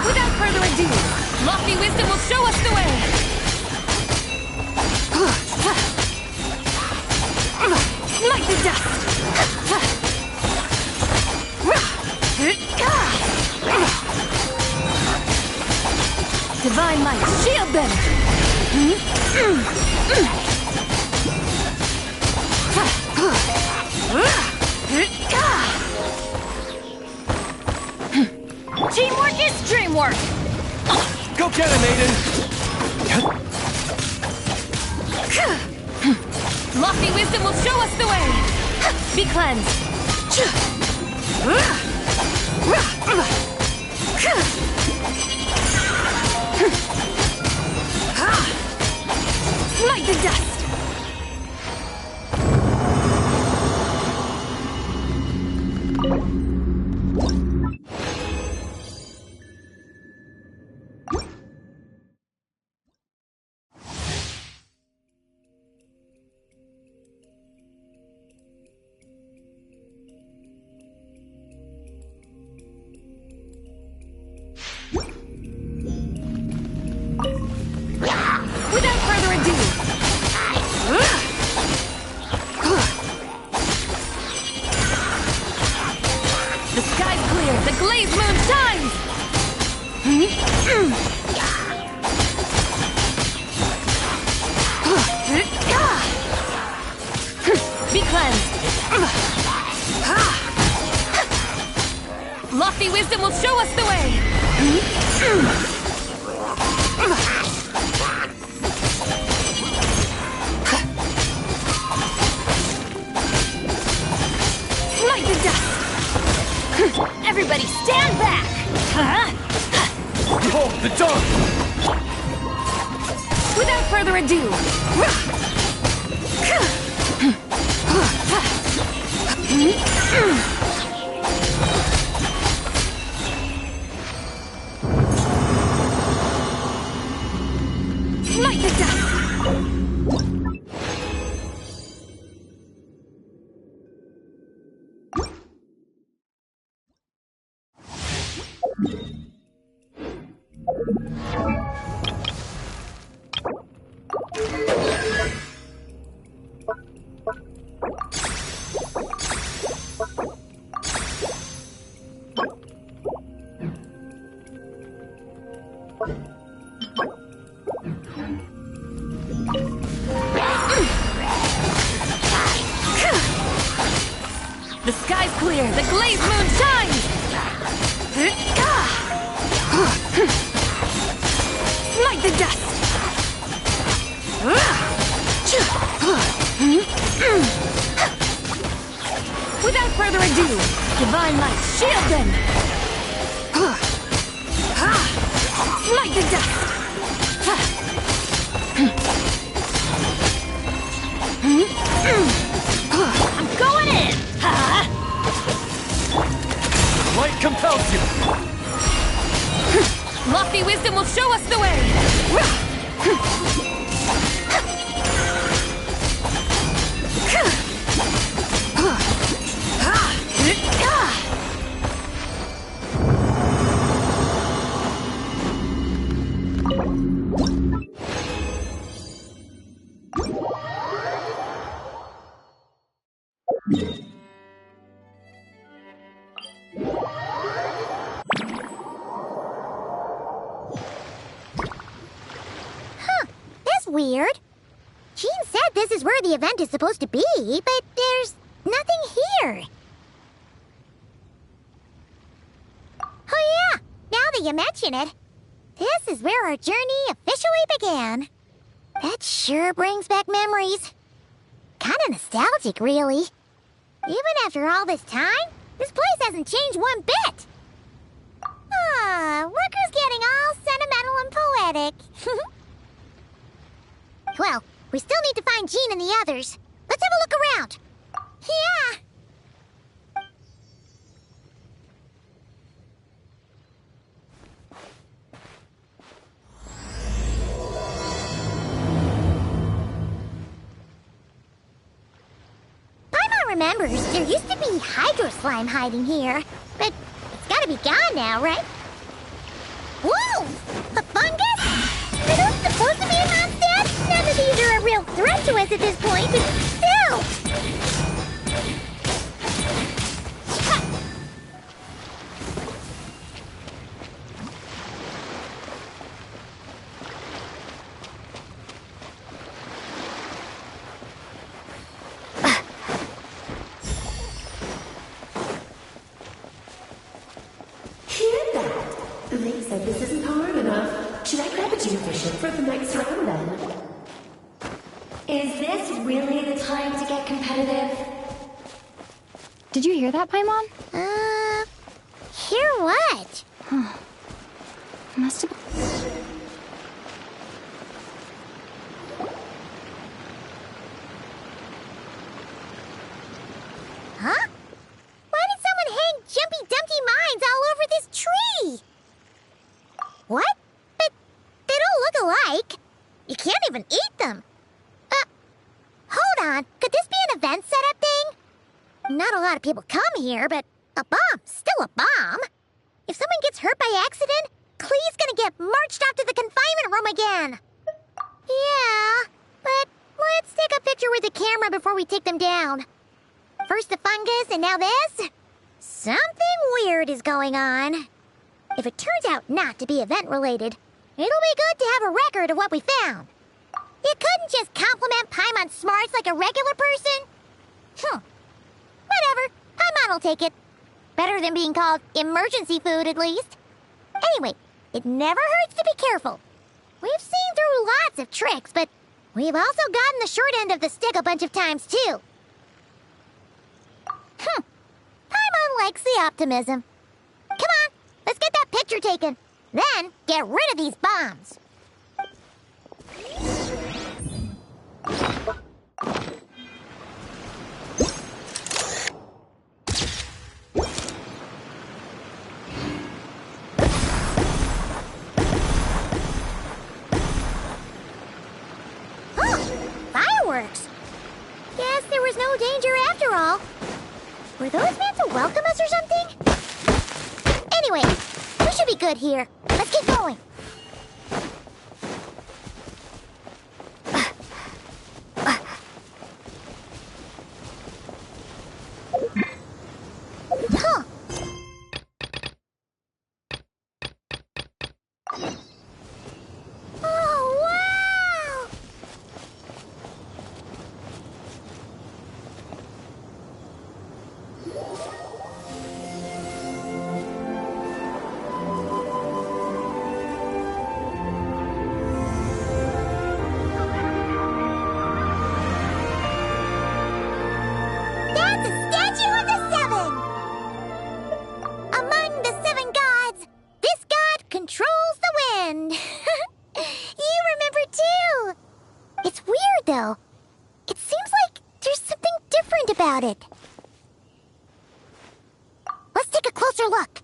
Without further ado, lofty wisdom will show us the way! Smite the dust! Divine light, shield them! Teamwork is dreamwork! Go get him, Aiden! Lofty wisdom will show us the way! Be cleansed! Smite the dust! Without further ado, the sky's clear, the glazed moon shines! Be cleansed! Lofty wisdom will show us the way! Smite the dust! Everybody stand back! Behold the dawn! Without further ado, smite the dust! The sky's clear, the glazed moon shines! Smite the dust! Without further ado, divine light, shield them! Smite the dust! I'm going in! Light compels you! Lofty wisdom will show us the way! Weird. Jean said this is where the event is supposed to be, but there's nothing here. Oh yeah, now that you mention it, this is where our journey officially began. That sure brings back memories. Kinda nostalgic, really. Even after all this time, this place hasn't changed one bit. Look who's getting all sentimental and poetic. Well, we still need to find Jean and the others. Let's have a look around. Yeah! Paimon remembers there used to be hydro slime hiding here, but it's gotta be gone now, right? Whoa! A fungus? Are those supposed to be monsters? Not that these are a real threat to us at this point, but still! Link said this isn't hard enough. Should I grab a geofisher for the next round then? Is this really the time to get competitive? Did you hear that, Paimon? Hear what? Must have... Huh? Why did someone hang Jumpy Dumpty mines all over this tree? What? But they don't look alike. You can't even eat them. Hold on. Could this be an event setup thing? Not a lot of people come here, but a bomb's still a bomb. If someone gets hurt by accident, Klee's gonna get marched off to the confinement room again. Yeah, but let's take a picture with the camera before we take them down. First the fungus, and now this? Something weird is going on. If it turns out not to be event-related, it'll be good to have a record of what we found. You couldn't just compliment Paimon's smarts like a regular person? Whatever. Paimon will take it. Better than being called emergency food, at least. Anyway, it never hurts to be careful. We've seen through lots of tricks, but we've also gotten the short end of the stick a bunch of times, too. Paimon likes the optimism. Come on, let's get that picture taken. Then, get rid of these bombs. Fireworks! Guess there was no danger after all. Were those meant to welcome us or something? Anyway, we should be good here. Let's keep going. Huh. Oh, wow! That's a statue of the seven! Among the seven gods, this god controls the wind. You remember too. It's weird though. It seems like there's something different about it. Let's take a closer look.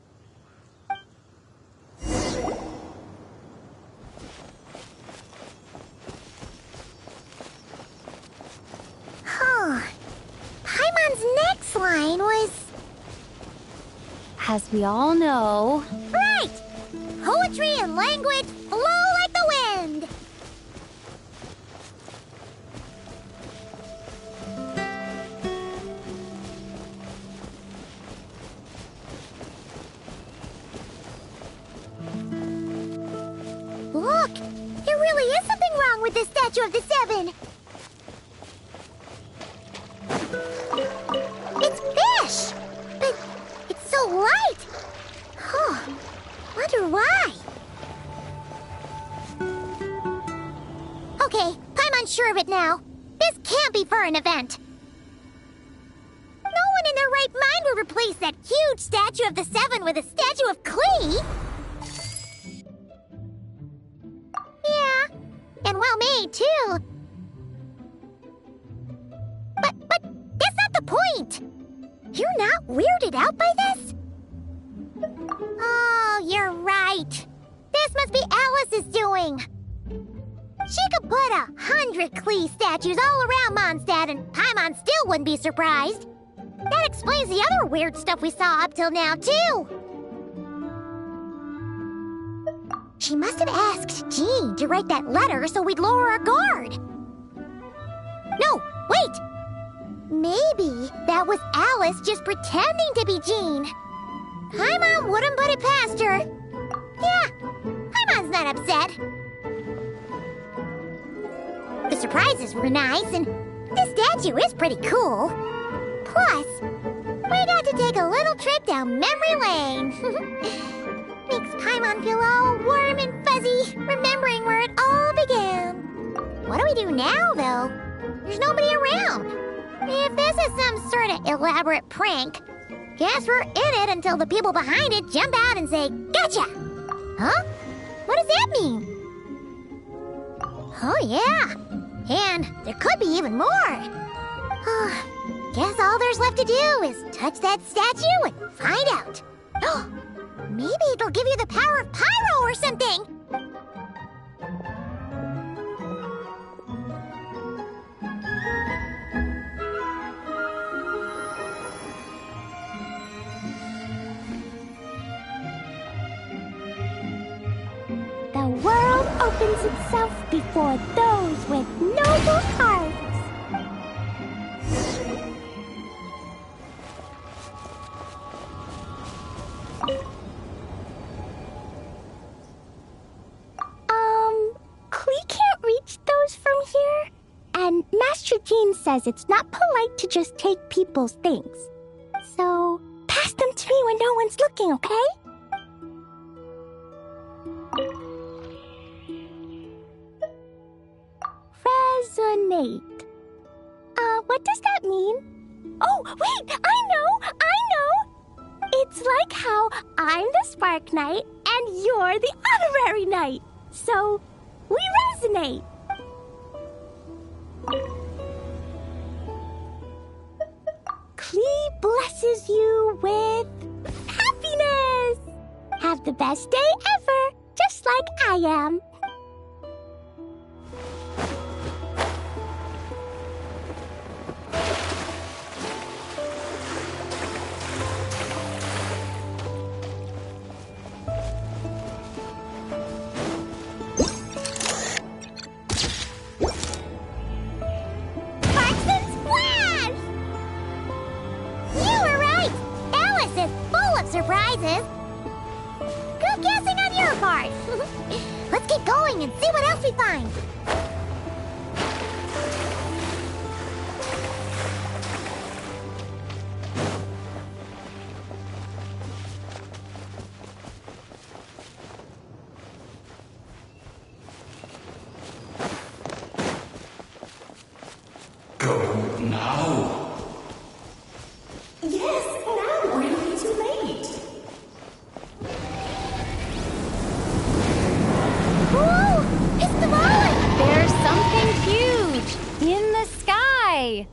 Huh. Paimon's next line was... As we all know... Right! Poetry and language flow like the wind! Look! There really is something wrong with this statue of the seven! It's fish! But it's so light! Huh. Wonder why? Okay, I'm unsure of it now. This can't be for an event. No one in their right mind would replace that huge statue of the Seven with a statue of Klee. Yeah, and well made, too. But that's not the point. You're not weirded out by this? Oh, you're right. This must be Alice's doing. She could put 100 Klee statues all around Mondstadt and Paimon still wouldn't be surprised. That explains the other weird stuff we saw up till now, too. She must have asked Jean to write that letter so we'd lower our guard. No, wait! Maybe that was Alice just pretending to be Jean. Paimon wouldn't put it past her. Yeah, Paimon's not upset. The surprises were nice, and this statue is pretty cool. Plus, we got to take a little trip down memory lane. Makes Paimon feel all warm and fuzzy, remembering where it all began. What do we do now, though? There's nobody around. If this is some sort of elaborate prank, guess we're in it until the people behind it jump out and say, "Gotcha!" Huh? What does that mean? Oh, yeah. And there could be even more. Guess all there's left to do is touch that statue and find out. Maybe it'll give you the power of pyro or something. The world opens itself before those with noble hearts. Klee can't reach those from here. And Master Jean says it's not polite to just take people's things. So, pass them to me when no one's looking, okay? Resonate. What does that mean? Oh, wait! I know! It's like how I'm the Spark Knight and you're the Honorary Knight. So, we resonate. Klee blesses you with happiness. Have the best day ever, just like I am. Surprises. Good guessing on your part. Let's keep going and see what else we find. Go now. Yes, now we're really too late. Whoa! It's the ball! There's something huge in the sky.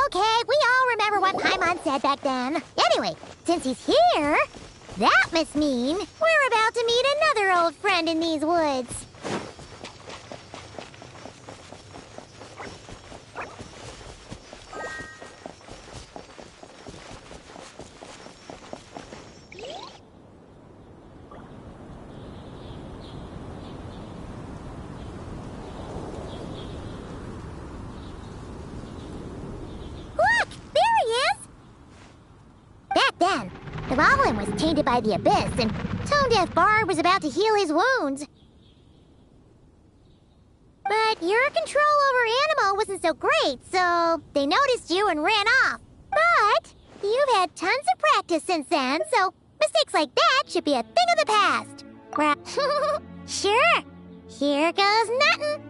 Okay, we all remember what Paimon said back then. Anyway, since he's here, that must mean we're about to meet another old friend in these woods. Then, the goblin was tainted by the abyss, and Tone Deaf Bard was about to heal his wounds. But your control over Animo wasn't so great, so they noticed you and ran off. But you've had tons of practice since then, so mistakes like that should be a thing of the past. Sure. Here goes nothing.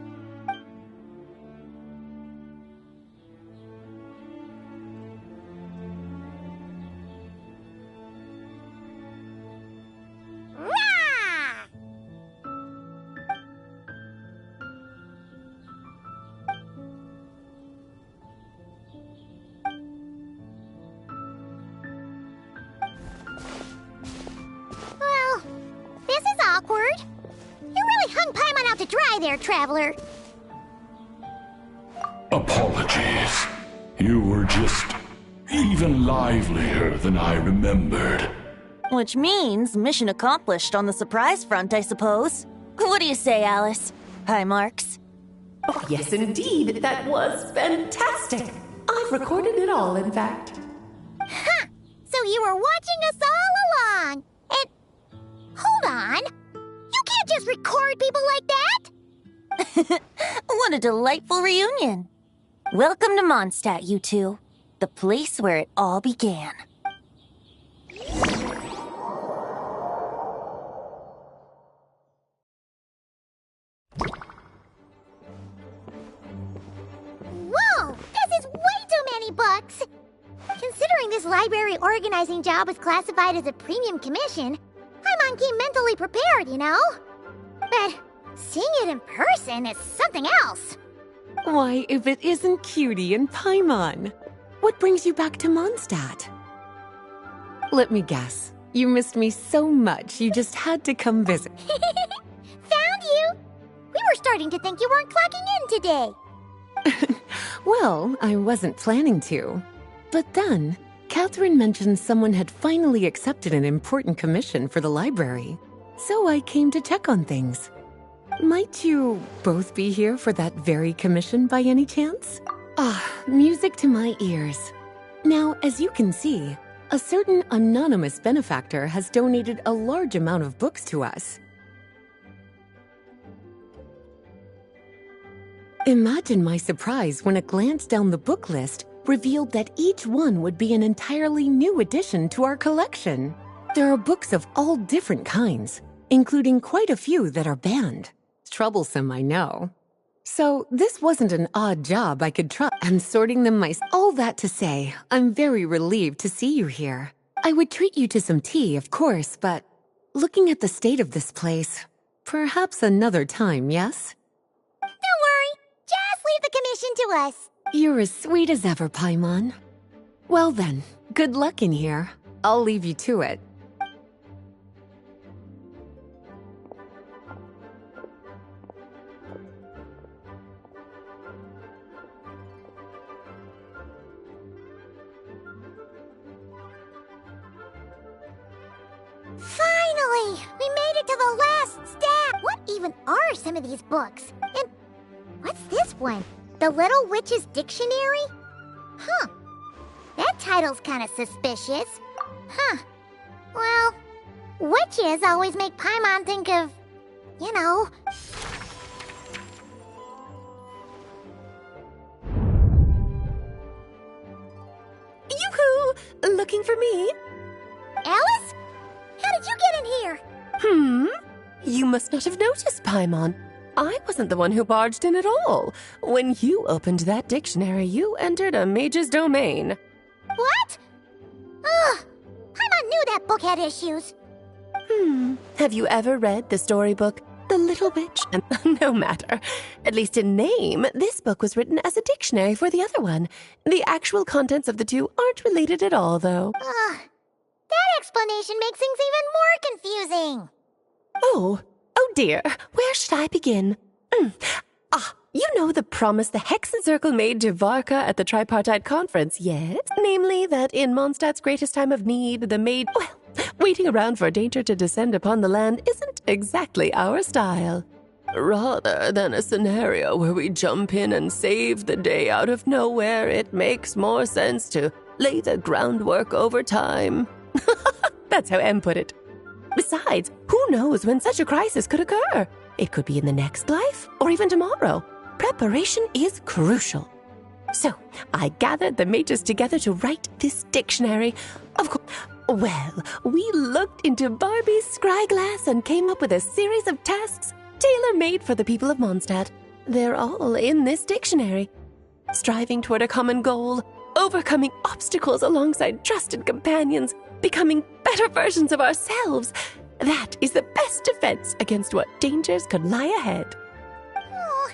to try there, traveler. Apologies. You were just even livelier than I remembered. Which means mission accomplished on the surprise front, I suppose. What do you say, Alice? High marks? Oh, yes, indeed. That was fantastic. I've recorded it all, in fact. Huh! So you were watching us all along. And hold on. You can't just record people like that. What a delightful reunion. Welcome to Mondstadt, you two. The place where it all began. Whoa! This is way too many books! Considering this library organizing job was classified as a premium commission, Paimon came mentally prepared, you know? But seeing it in person is something else. Why, if it isn't Cutie and Paimon? What brings you back to Mondstadt? Let me guess. You missed me so much, you just had to come visit. Found you! We were starting to think you weren't clocking in today. Well, I wasn't planning to. But then, Catherine mentioned someone had finally accepted an important commission for the library. So I came to check on things. Might you both be here for that very commission by any chance? Ah, music to my ears. Now, as you can see, a certain anonymous benefactor has donated a large amount of books to us. Imagine my surprise when a glance down the book list revealed that each one would be an entirely new addition to our collection. There are books of all different kinds, including quite a few that are banned. Troublesome, I know. So this wasn't an odd job I could try. I'm sorting them myself. All that to say, I'm very relieved to see you here. I would treat you to some tea, of course, but looking at the state of this place, perhaps another time, yes? Don't worry. Just leave the commission to us. You're as sweet as ever, Paimon. Well then, good luck in here. I'll leave you to it. Finally! We made it to the last step! What even are some of these books? And what's this one? The Little Witch's Dictionary? Huh. That title's kind of suspicious. Huh. Well, witches always make Paimon think of, you know... Yoo-hoo! Looking for me? Alice? How did you get in here? You must not have noticed, Paimon. I wasn't the one who barged in at all. When you opened that dictionary, you entered a mage's domain. What? Ugh! Paimon knew that book had issues. Have you ever read the storybook, The Little Witch? No matter. At least in name, this book was written as a dictionary for the other one. The actual contents of the two aren't related at all, though. Ugh. That explanation makes things even more confusing. Oh dear. Where should I begin? You know the promise the Hexen Circle made to Varka at the Tripartite Conference, yes? Namely, that in Mondstadt's greatest time of need, the maid... Well, waiting around for danger to descend upon the land isn't exactly our style. Rather than a scenario where we jump in and save the day out of nowhere, it makes more sense to lay the groundwork over time. That's how Em put it. Besides, who knows when such a crisis could occur? It could be in the next life, or even tomorrow. Preparation is crucial. So, I gathered the mages together to write this dictionary. Of course, well, we looked into Barbie's scryglass and came up with a series of tasks tailor-made for the people of Mondstadt. They're all in this dictionary. Striving toward a common goal, overcoming obstacles alongside trusted companions, becoming better versions of ourselves. That is the best defense against what dangers could lie ahead. Oh,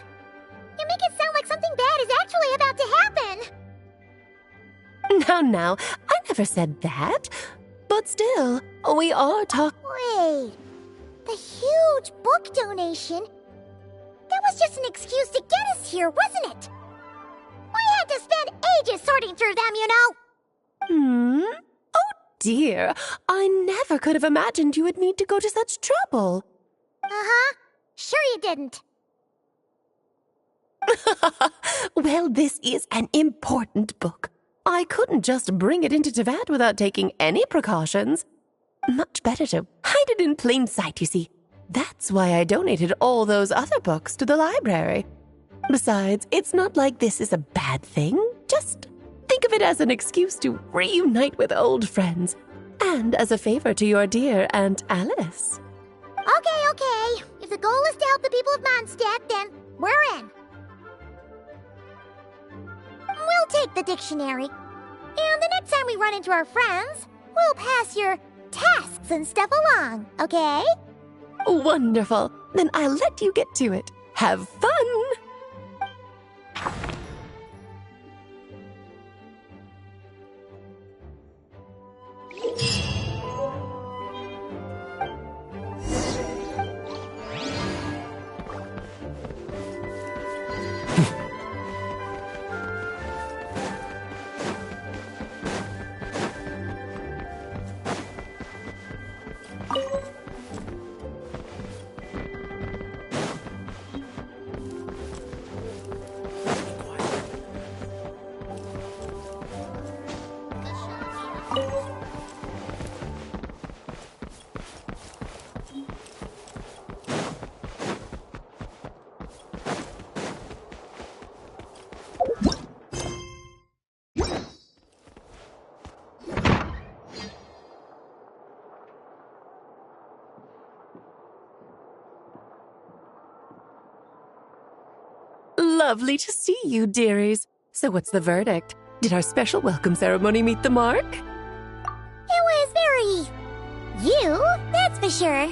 you make it sound like something bad is actually about to happen. Now, I never said that. But still, we are talking... Wait, the huge book donation? was just an excuse to get us here, wasn't it? We had to spend ages sorting through them, you know. Oh dear, I never could have imagined you would need to go to such trouble. Uh-huh. Sure you didn't. Well, this is an important book. I couldn't just bring it into Teyvat without taking any precautions. Much better to hide it in plain sight, you see. That's why I donated all those other books to the library. Besides, it's not like this is a bad thing. Just think of it as an excuse to reunite with old friends. And as a favor to your dear Aunt Alice. Okay. If the goal is to help the people of Mondstadt, then we're in. We'll take the dictionary. And the next time we run into our friends, we'll pass your tasks and stuff along, okay? Wonderful. Then I'll let you get to it. Have fun! Lovely to see you, dearies. So what's the verdict? Did our special welcome ceremony meet the mark? It was very... you, that's for sure.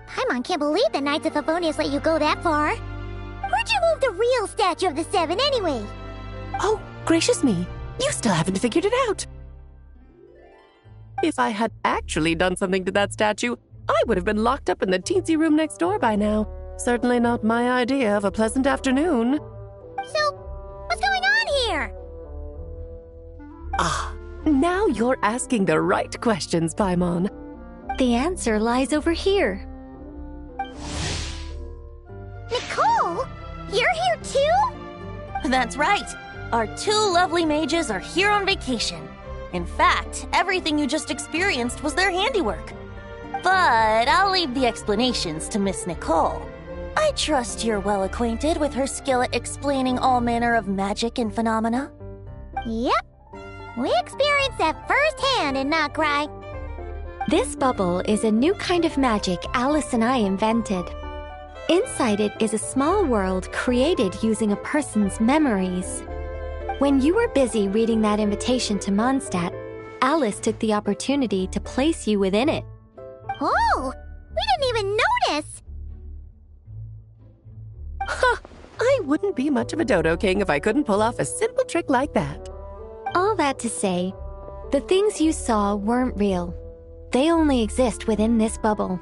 Paimon can't believe the Knights of Favonius let you go that far. Where'd you move the real statue of the Seven, anyway? Oh, gracious me. You still haven't figured it out. If I had actually done something to that statue, I would have been locked up in the teensy room next door by now. Certainly not my idea of a pleasant afternoon. So, what's going on here? Ah, now you're asking the right questions, Paimon. The answer lies over here. Nicole? You're here too? That's right. Our two lovely mages are here on vacation. In fact, everything you just experienced was their handiwork. But I'll leave the explanations to Miss Nicole. I trust you're well acquainted with her skill at explaining all manner of magic and phenomena. Yep. We experienced that firsthand in krai. This bubble is a new kind of magic Alice and I invented. Inside it is a small world created using a person's memories. When you were busy reading that invitation to Mondstadt, Alice took the opportunity to place you within it. Oh, we didn't even notice! Huh, I wouldn't be much of a dodo king if I couldn't pull off a simple trick like that. All that to say, the things you saw weren't real. They only exist within this bubble.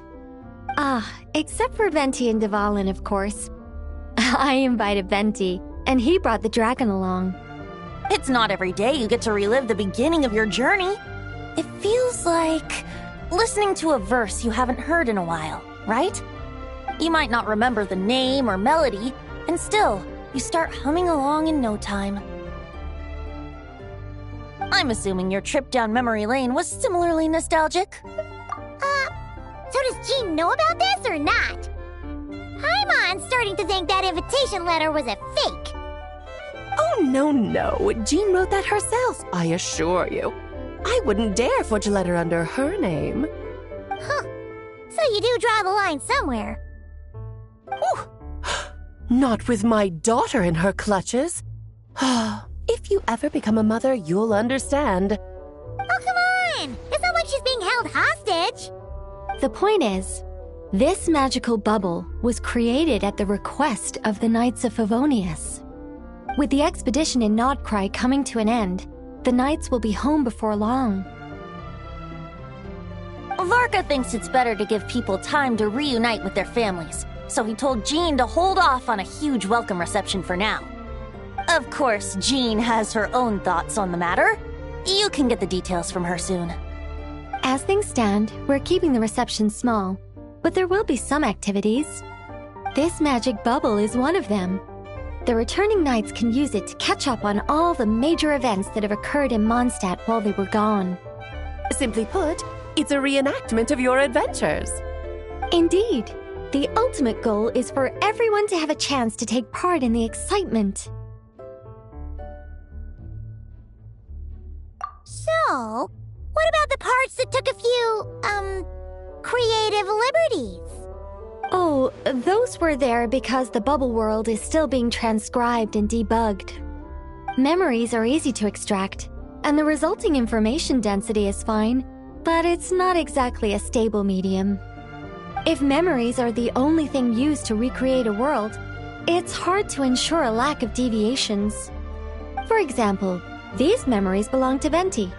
Ah, except for Venti and Dvalin, of course. I invited Venti, and he brought the dragon along. It's not every day you get to relive the beginning of your journey. It feels like listening to a verse you haven't heard in a while, right? You might not remember the name or melody, and still, you start humming along in no time. I'm assuming your trip down memory lane was similarly nostalgic. So does Jean know about this or not? Paimon's starting to think that invitation letter was a fake. Oh, no. Jean wrote that herself, I assure you. I wouldn't dare forge a letter under her name. Huh. So you do draw the line somewhere. Whew. Not with my daughter in her clutches. If you ever become a mother, you'll understand. Oh, come on! It's not like she's being held hostage. The point is, this magical bubble was created at the request of the Knights of Favonius. With the expedition in krai coming to an end, the Knights will be home before long. Varka thinks it's better to give people time to reunite with their families, so he told Jean to hold off on a huge welcome reception for now. Of course, Jean has her own thoughts on the matter. You can get the details from her soon. As things stand, we're keeping the reception small, but there will be some activities. This magic bubble is one of them. The returning knights can use it to catch up on all the major events that have occurred in Mondstadt while they were gone. Simply put, it's a reenactment of your adventures. Indeed. The ultimate goal is for everyone to have a chance to take part in the excitement. So, what about the parts that took a few, creative liberties? Oh, those were there because the bubble world is still being transcribed and debugged. Memories are easy to extract, and the resulting information density is fine, but it's not exactly a stable medium. If memories are the only thing used to recreate a world, it's hard to ensure a lack of deviations. For example, these memories belong to Venti,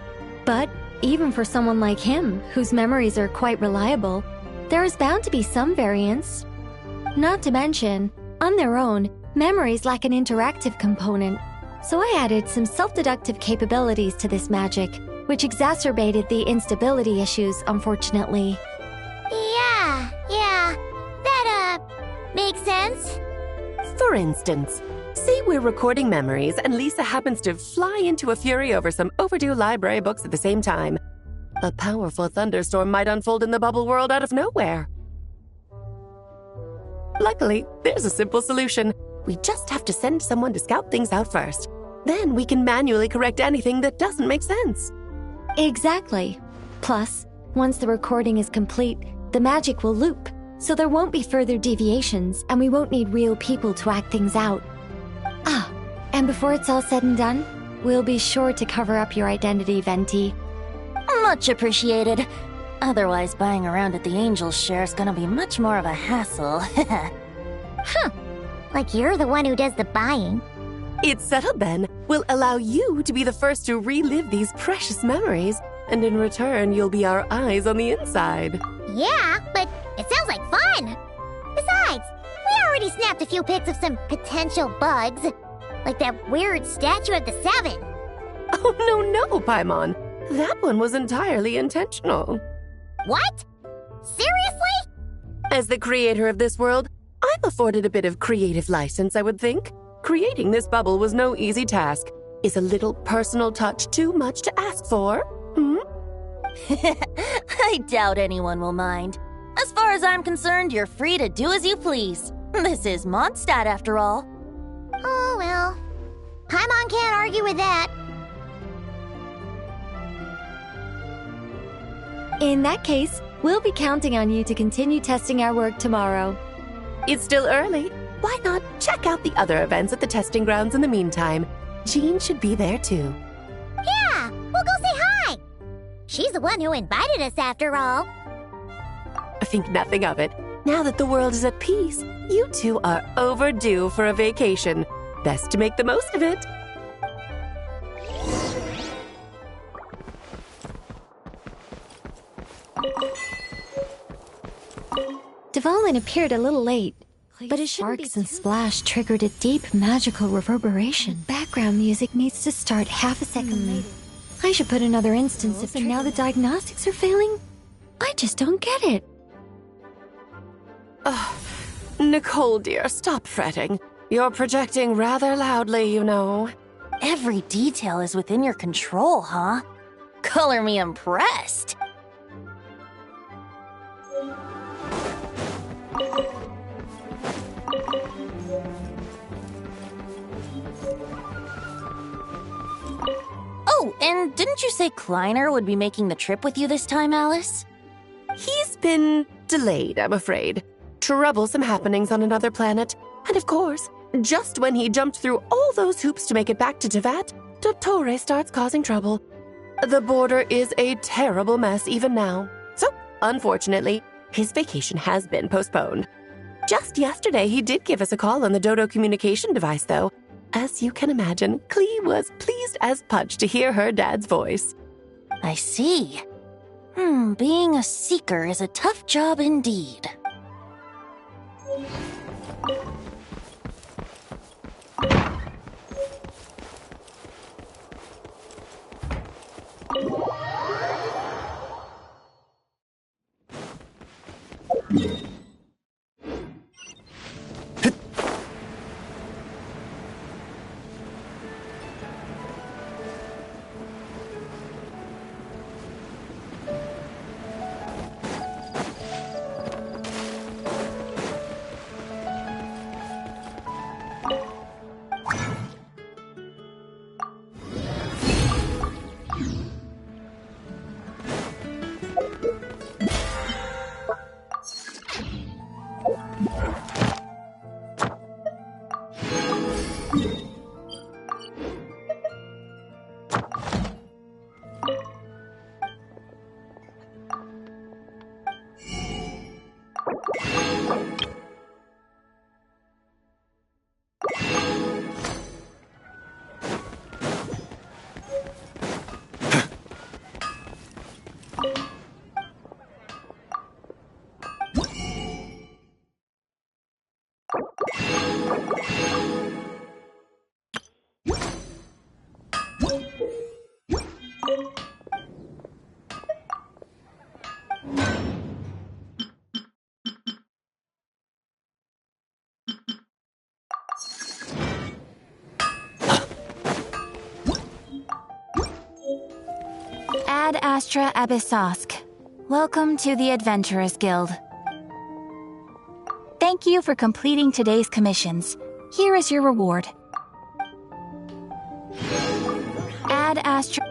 but even for someone like him, whose memories are quite reliable, there is bound to be some variance. Not to mention, on their own, memories lack an interactive component, so I added some self-deductive capabilities to this magic, which exacerbated the instability issues, unfortunately. Yeah, that, makes sense. For instance, say we're recording memories and Lisa happens to fly into a fury over some overdue library books at the same time. A powerful thunderstorm might unfold in the bubble world out of nowhere. Luckily, there's a simple solution. We just have to send someone to scout things out first. Then we can manually correct anything that doesn't make sense. Exactly. Plus, once the recording is complete, the magic will loop, so there won't be further deviations, and we won't need real people to act things out. Ah, and before it's all said and done, we'll be sure to cover up your identity, Venti. Much appreciated. Otherwise, buying around at the Angel's share is gonna be much more of a hassle. Huh. Like you're the one who does the buying. It's settled then. We'll allow you to be the first to relive these precious memories, and in return, you'll be our eyes on the inside. Yeah, but it sounds like fun! Besides, we already snapped a few pics of some potential bugs. Like that weird statue of the Seven. Oh, no, Paimon. That one was entirely intentional. What? Seriously? As the creator of this world, I'm afforded a bit of creative license, I would think. Creating this bubble was no easy task. Is a little personal touch too much to ask for? I doubt anyone will mind. As far as I'm concerned, you're free to do as you please. This is Mondstadt, after all. Oh, well. Paimon can't argue with that. In that case, we'll be counting on you to continue testing our work tomorrow. It's still early. Why not check out the other events at the testing grounds in the meantime? Jean should be there too. Yeah, we'll go say hi. She's the one who invited us after all. Think nothing of it. Now that the world is at peace, you two are overdue for a vacation. Best to make the most of it. Dvalin appeared a little late, but his sparks and splash triggered a deep magical reverberation. Background music needs to start half a second late. I should put another instance of and now the diagnostics are failing? I just don't get it. Nicole, dear, stop fretting. You're projecting rather loudly, you know. Every detail is within your control, huh? Color me impressed. Oh, and didn't you say Kleiner would be making the trip with you this time, Alice? He's been delayed, I'm afraid. Troublesome happenings on another planet. And of course, just when he jumped through all those hoops to make it back to Tevat, Dottore starts causing trouble. The border is a terrible mess even now. So, unfortunately, his vacation has been postponed. Just yesterday, he did give us a call on the Dodo communication device, though. As you can imagine, Klee was pleased as punch to hear her dad's voice. I see. Being a seeker is a tough job indeed. Ad Astra Abyssosk. Welcome to the Adventurers Guild. Thank you for completing today's commissions. Here is your reward. Ad Astra...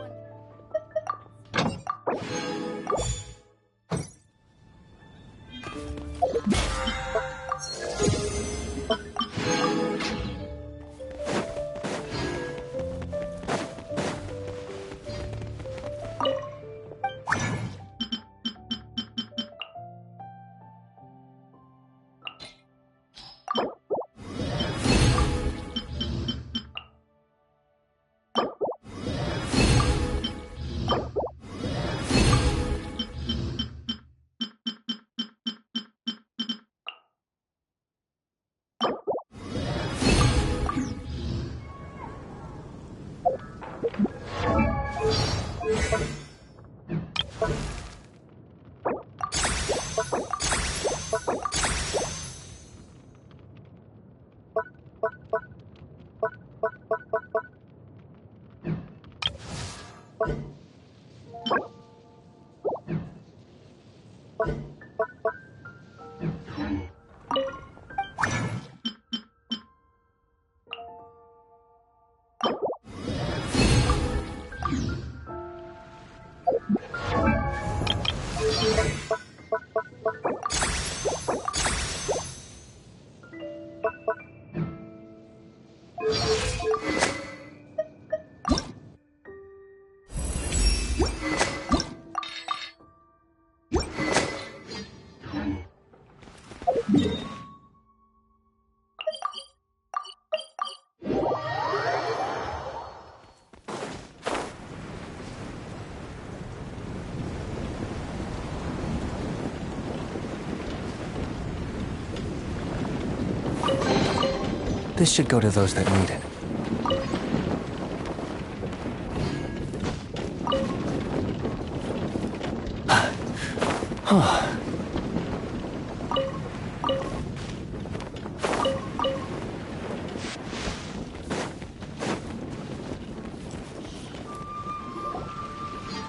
This should go to those that need it.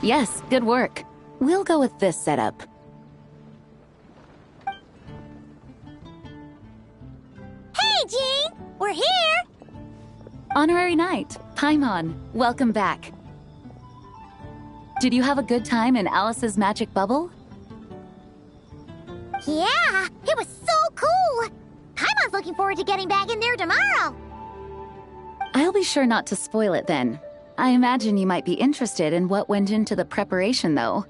Yes, good work. We'll go with this setup. Hey, Jean! We're here! Honorary Knight, Paimon, welcome back. Did you have a good time in Alice's magic bubble? Yeah, it was so cool! Paimon's looking forward to getting back in there tomorrow! I'll be sure not to spoil it then. I imagine you might be interested in what went into the preparation, though.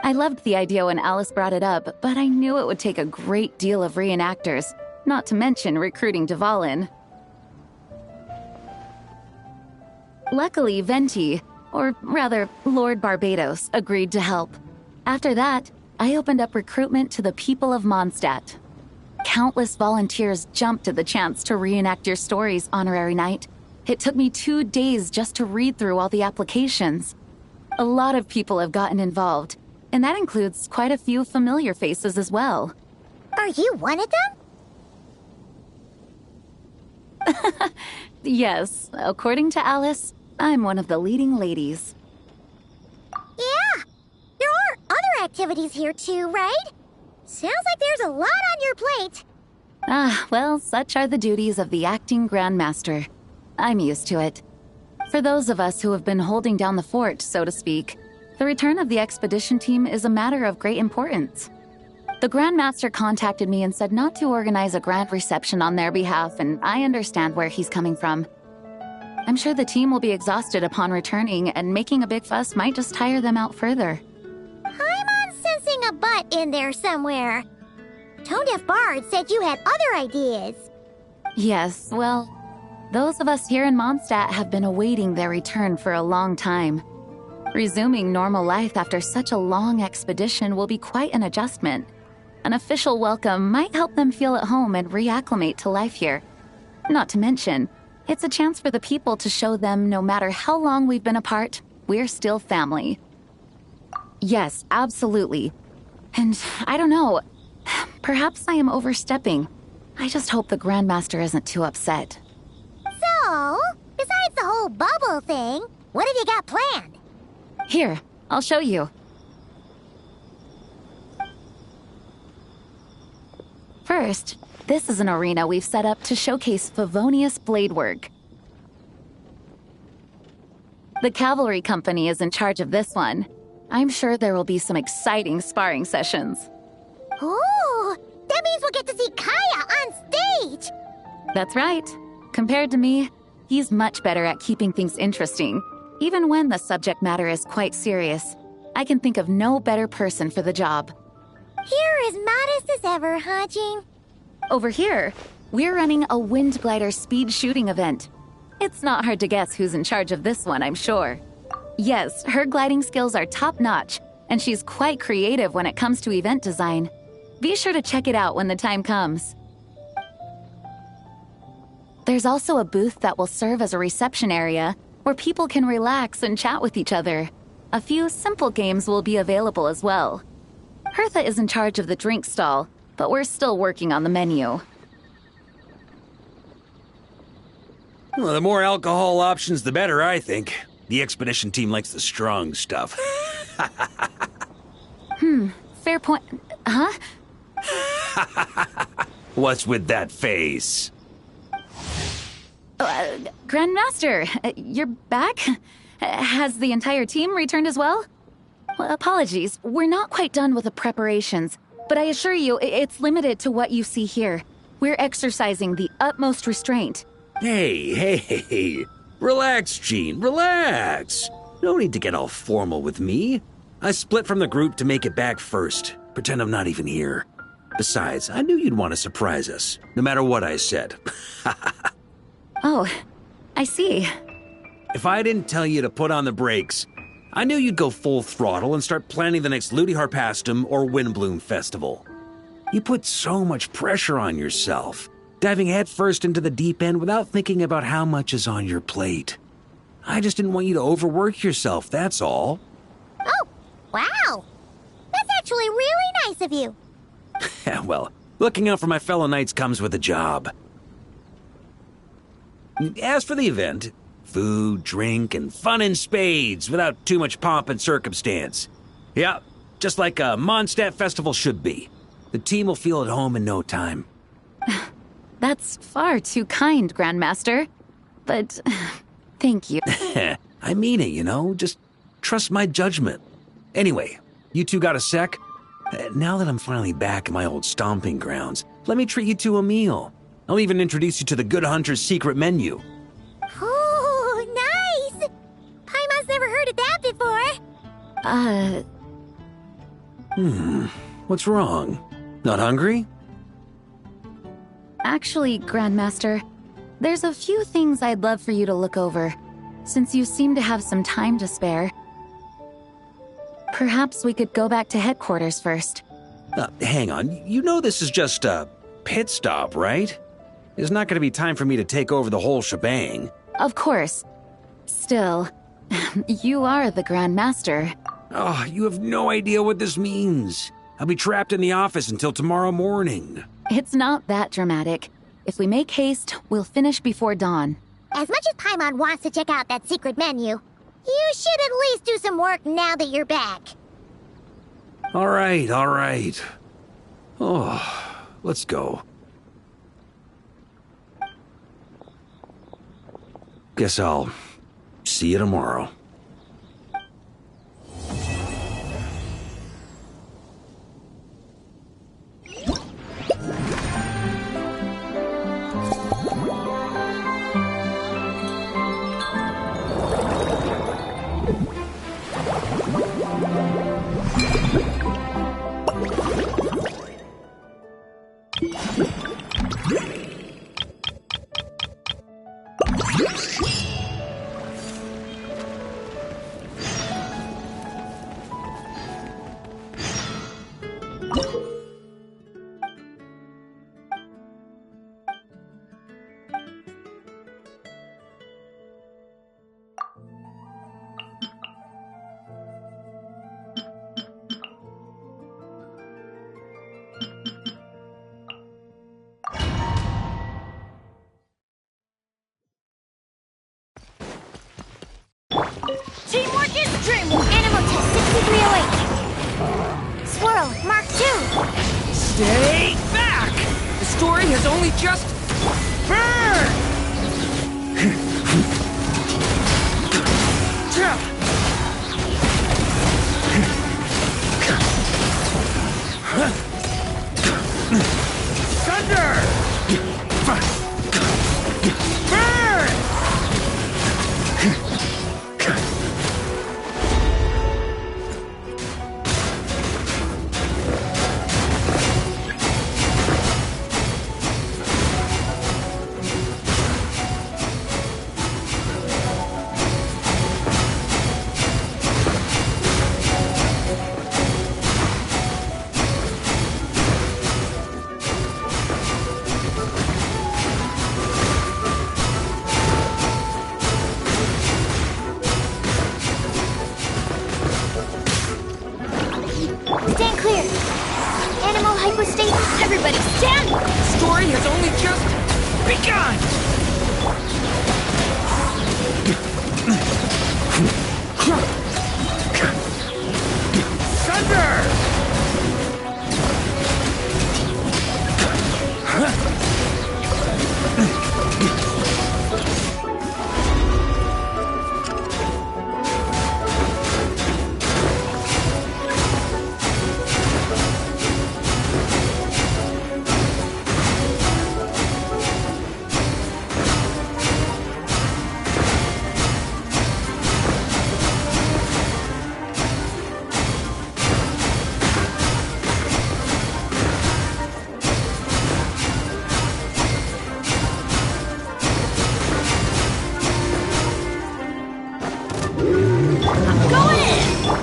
I loved the idea when Alice brought it up, but I knew it would take a great deal of reenactors, not to mention recruiting Dvalin. Luckily, Venti, or rather, Lord Barbados, agreed to help. After that, I opened up recruitment to the people of Mondstadt. Countless volunteers jumped at the chance to reenact your stories, Honorary Knight. It took me 2 days just to read through all the applications. A lot of people have gotten involved, and that includes quite a few familiar faces as well. Are you one of them? Yes, according to Alice, I'm one of the leading ladies. Yeah, there are other activities here too, right? Sounds like there's a lot on your plate. Ah, well, such are the duties of the acting Grandmaster. I'm used to it. For those of us who have been holding down the fort, so to speak, the return of the expedition team is a matter of great importance. The Grandmaster contacted me and said not to organize a grand reception on their behalf, and I understand where he's coming from. I'm sure the team will be exhausted upon returning, and making a big fuss might just tire them out further. I'm sensing a butt in there somewhere. Tone Deaf Bard said you had other ideas. Yes, well, those of us here in Mondstadt have been awaiting their return for a long time. Resuming normal life after such a long expedition will be quite an adjustment. An official welcome might help them feel at home and reacclimate to life here. Not to mention, It's a chance for the people to show them no matter how long we've been apart, we're still family. Yes, absolutely. And I don't know, perhaps I am overstepping. I just hope the Grandmaster isn't too upset. So, besides the whole bubble thing, what have you got planned? Here, I'll show you. First, this is an arena we've set up to showcase Favonius blade work. The Cavalry Company is in charge of this one. I'm sure there will be some exciting sparring sessions. Ooh, that means we'll get to see Kaya on stage! That's right. Compared to me, he's much better at keeping things interesting, even when the subject matter is quite serious. I can think of no better person for the job. You're as modest as ever, huh, Jean? Over here, we're running a wind glider speed shooting event. It's not hard to guess who's in charge of this one, I'm sure. Yes, her gliding skills are top-notch, and she's quite creative when it comes to event design. Be sure to check it out when the time comes. There's also a booth that will serve as a reception area where people can relax and chat with each other. A few simple games will be available as well. Hertha is in charge of the drink stall, but we're still working on the menu. Well, the more alcohol options, the better, I think. The expedition team likes the strong stuff. Fair point. Huh? What's with that face? Grandmaster, you're back? Has the entire team returned as well? Well, apologies, we're not quite done with the preparations, but I assure you, it's limited to what you see here. We're exercising the utmost restraint. Hey. Relax, Jean, relax. No need to get all formal with me. I split from the group to make it back first. Pretend I'm not even here. Besides, I knew you'd want to surprise us, no matter what I said. Oh, I see. If I didn't tell you to put on the brakes, I knew you'd go full throttle and start planning the next Ludi Harpastum or Windbloom Festival. You put so much pressure on yourself, diving headfirst into the deep end without thinking about how much is on your plate. I just didn't want you to overwork yourself, that's all. Oh, wow! That's actually really nice of you. Well, looking out for my fellow knights comes with a job. As for the event, food, drink, and fun in spades without too much pomp and circumstance. Yeah, just like a Mondstadt festival should be. The team will feel at home in no time. That's far too kind, Grandmaster. But thank you. I mean it, you know? Just trust my judgment. Anyway, you two got a sec? Now that I'm finally back in my old stomping grounds, let me treat you to a meal. I'll even introduce you to the Good Hunter's secret menu. Oh, nice! Paimon's never heard of that before. What's wrong? Not hungry? Actually, Grandmaster, there's a few things I'd love for you to look over, since you seem to have some time to spare. Perhaps we could go back to headquarters first. Hang on, you know this is just a pit stop, right? There's not going to be time for me to take over the whole shebang. Of course. Still, you are the Grandmaster. Oh, you have no idea what this means. I'll be trapped in the office until tomorrow morning. It's not that dramatic. If we make haste, we'll finish before dawn. As much as Paimon wants to check out that secret menu, you should at least do some work now that you're back. All right. Oh, let's go. Guess I'll see you tomorrow. Teamwork is dreamwork! Animal test 6308. Swirl, Mark 2. Stay back! The story has only just... Burn! Thunder! Burn! Stand clear. Animal hypostasis. Everybody stand! The story has only just begun! Thunder!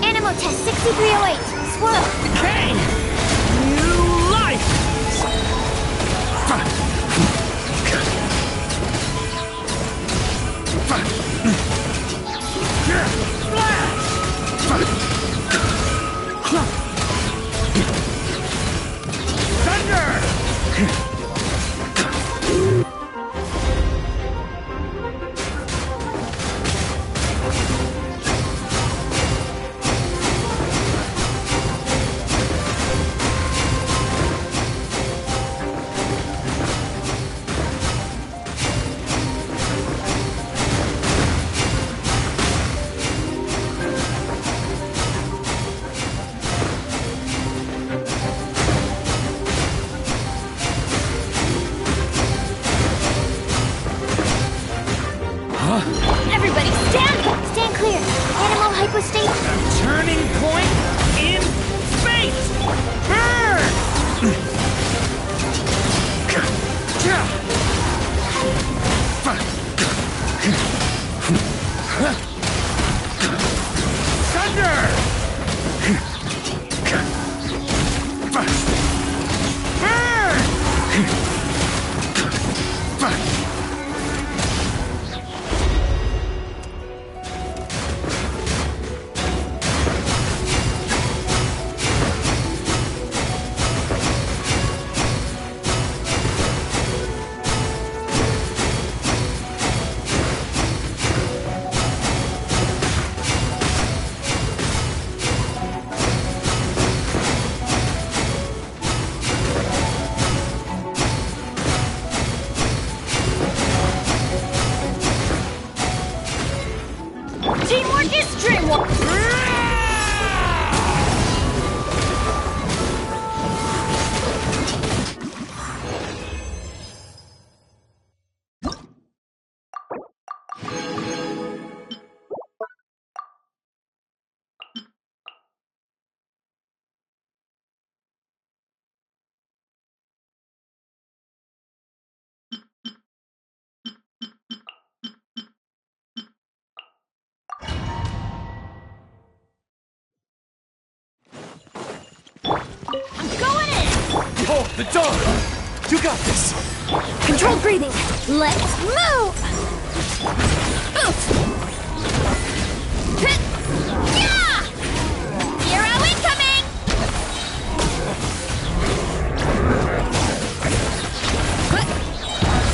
Animal test 6308. Swirl. Decay! New life! Everybody stand! Stand clear. Animal hypostasis. Turning point in fate! Burn! Thunder! Teamwork is dreamwork! Behold the dawn! You got this! Controlled breathing. Let's move! Boost! Hit! Yeah! Hero incoming! Hit!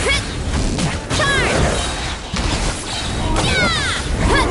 Hit! Charge! Yeah! Hit!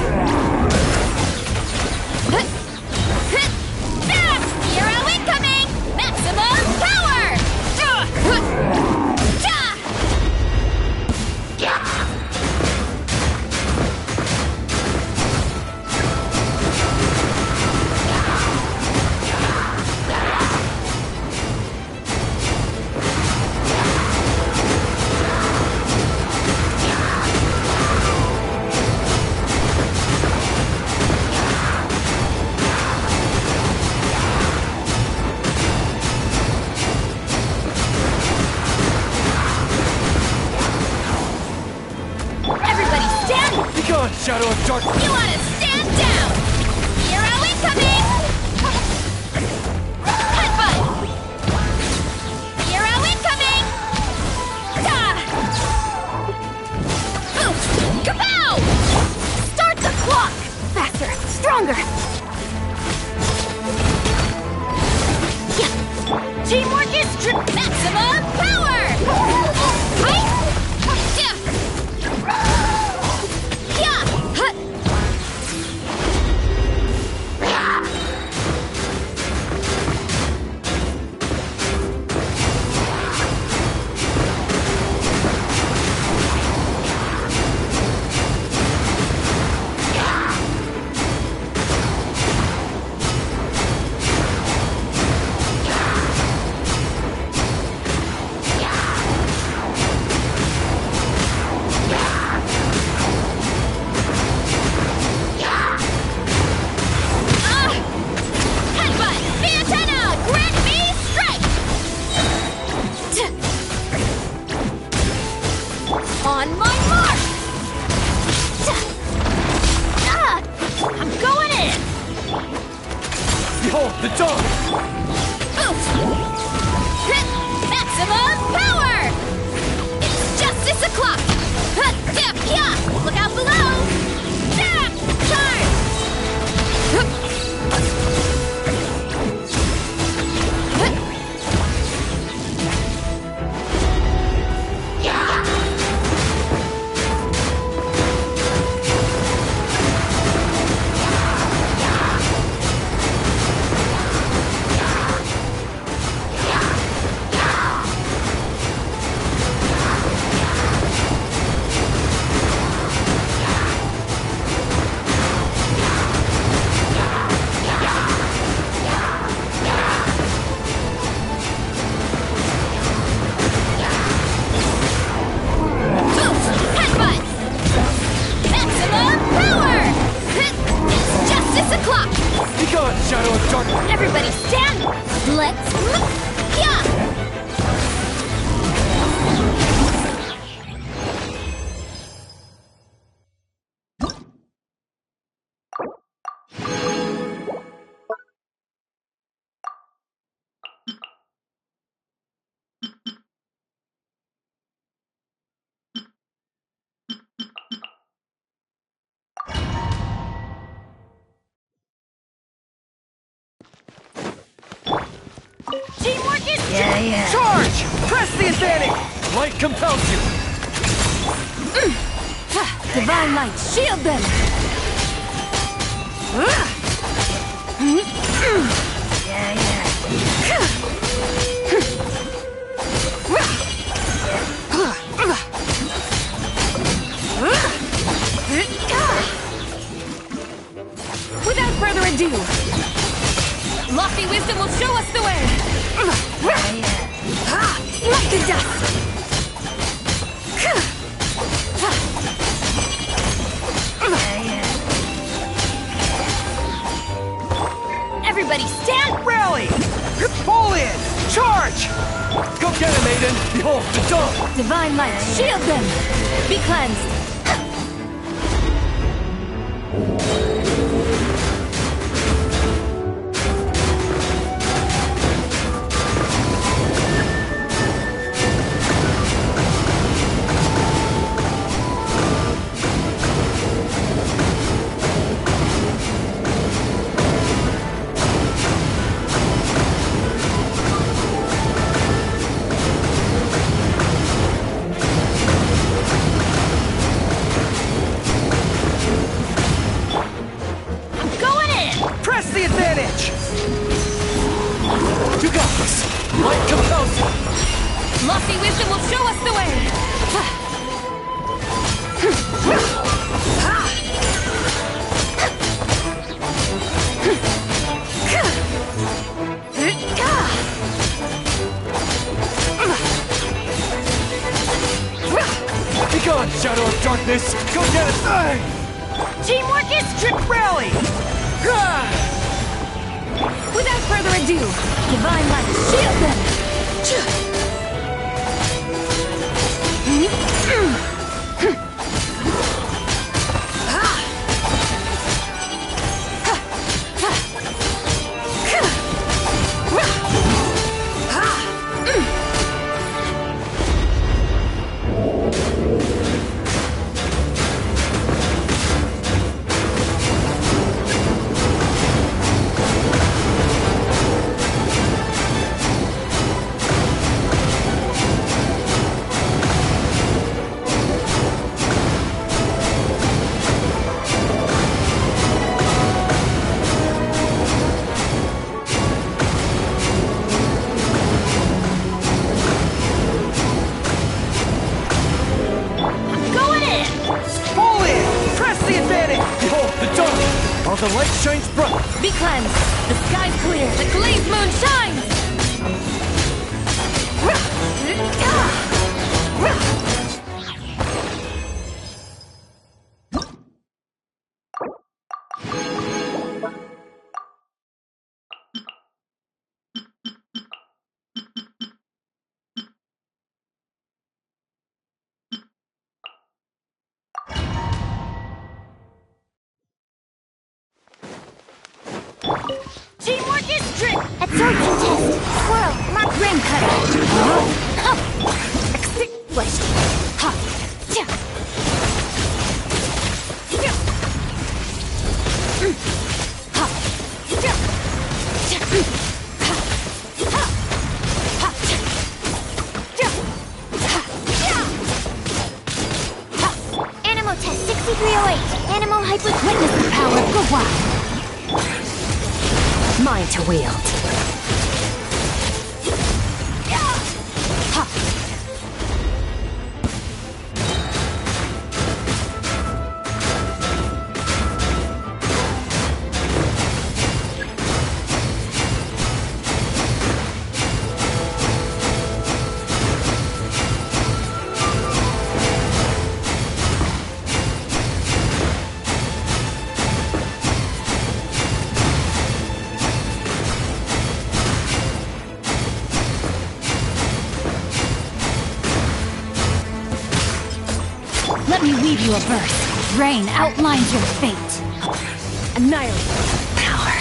gone, Shadow of Darkness! You wanna stand down! Hero incoming! Headbutt! Hero incoming! Kapow! Start the clock! Faster, stronger! Teamwork is maximum power! Right? On my mark! I'm going in! Behold the dawn! Maximum power! It's justice o'clock! Look out below! Charge! Shadow of Darkness! Everybody stand! Let's... Teamwork is... Charge! Press the advantage! Light compels you! Divine light, shield them! Without further ado, Lofty wisdom will show us the way! Like the dust! Everybody stand! Rally! Pull in! Charge! Go get him, Aiden! Behold, the dawn! Divine light, shield them! Be cleansed! Lofty wisdom will show us the way! Be gone, Shadow of Darkness! Go get it! Teamwork is rally! Without further ado, Divine Light, shield them! the light shines bright. Be cleansed. The sky's clear. The glazed moon shines. Teamwork is trick. Absorption test. Swirl. Mark. Ring cutter. Extinguished. Ha. Yeah. Yeah. Ha. Yeah. Ha. Ha. Ha. Yeah. Ha. Animal test 6308. Animal hyper. Witness the power of the wild. Mine to wield. Let me weave you a verse. Rain outlines your fate. Annihilate power.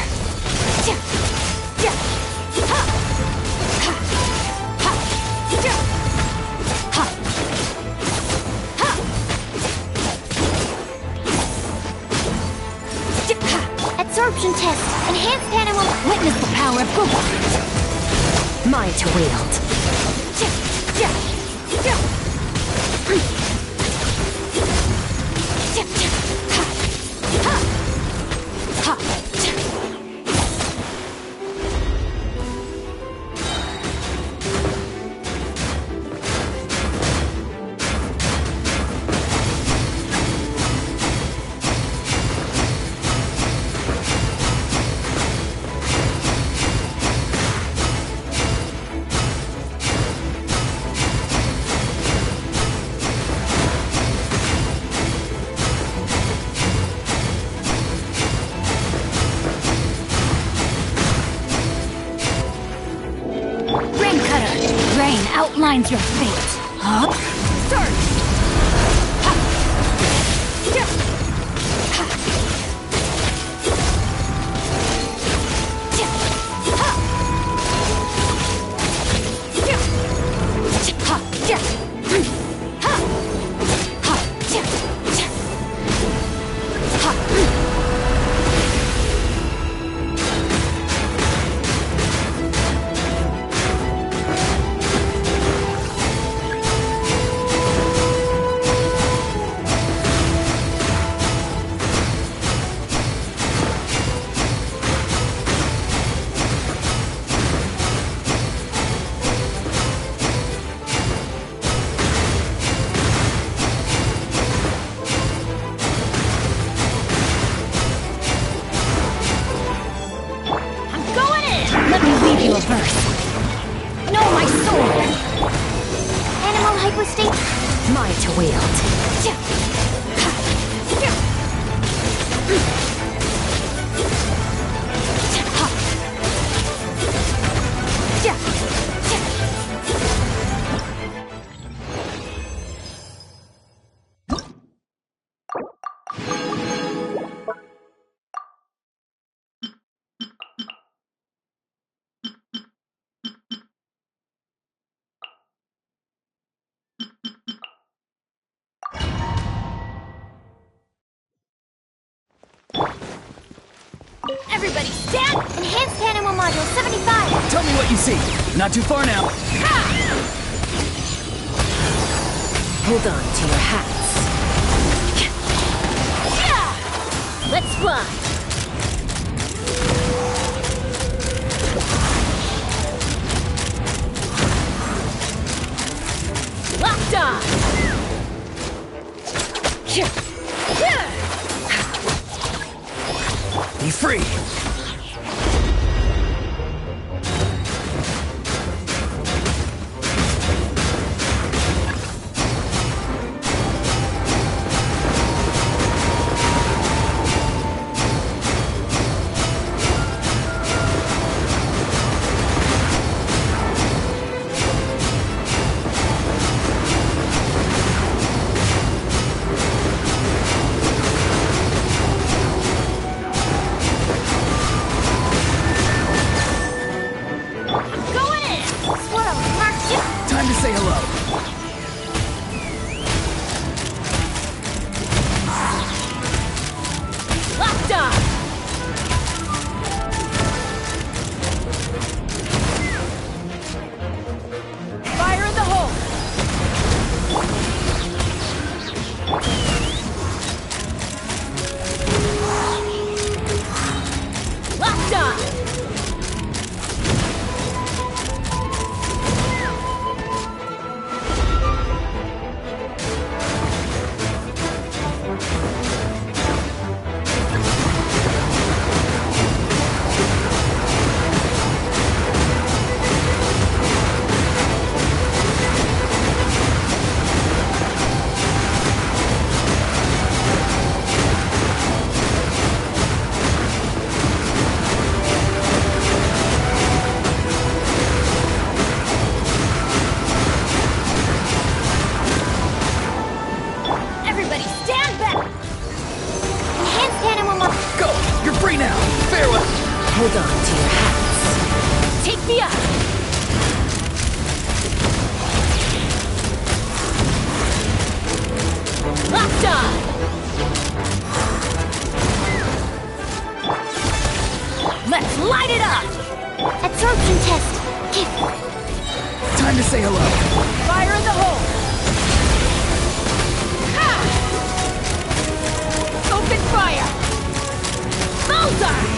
Absorption test. Enhanced animal. Witness the power of the wild. Mine to wield. Outlines your fate. Huh? Surge! Ha! Yeah! Ha! Yeah! Ha! Yeah! Ha! Yeah! Ha! Ha! Yeah! Ha! You a verse. Know my sword. Animal hyperstate. Mine to wield. Everybody stand! Enhanced animal module 75! Tell me what you see. Not too far now. Hold on to your hats. Let's fly! Locked on! Be free! Time to say hello. Locked on! Fire in the hole! Locked on! Everybody stand back! Enhanced animal mo- Go! You're free now! Farewell! Hold on to your hats. Take me up! Locked on! Let's light it up! Absorption test. Time to say hello. Fire in the hole! Ha! Open fire! Bullseye!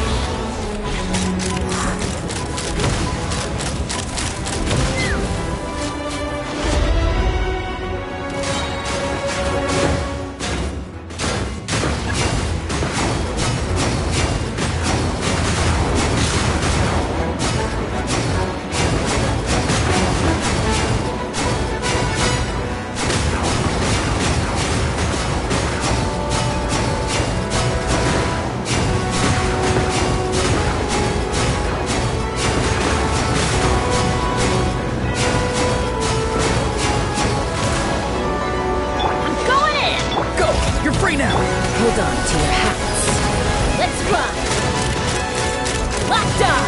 Free now! Hold on to your hats. Let's run! Locked on!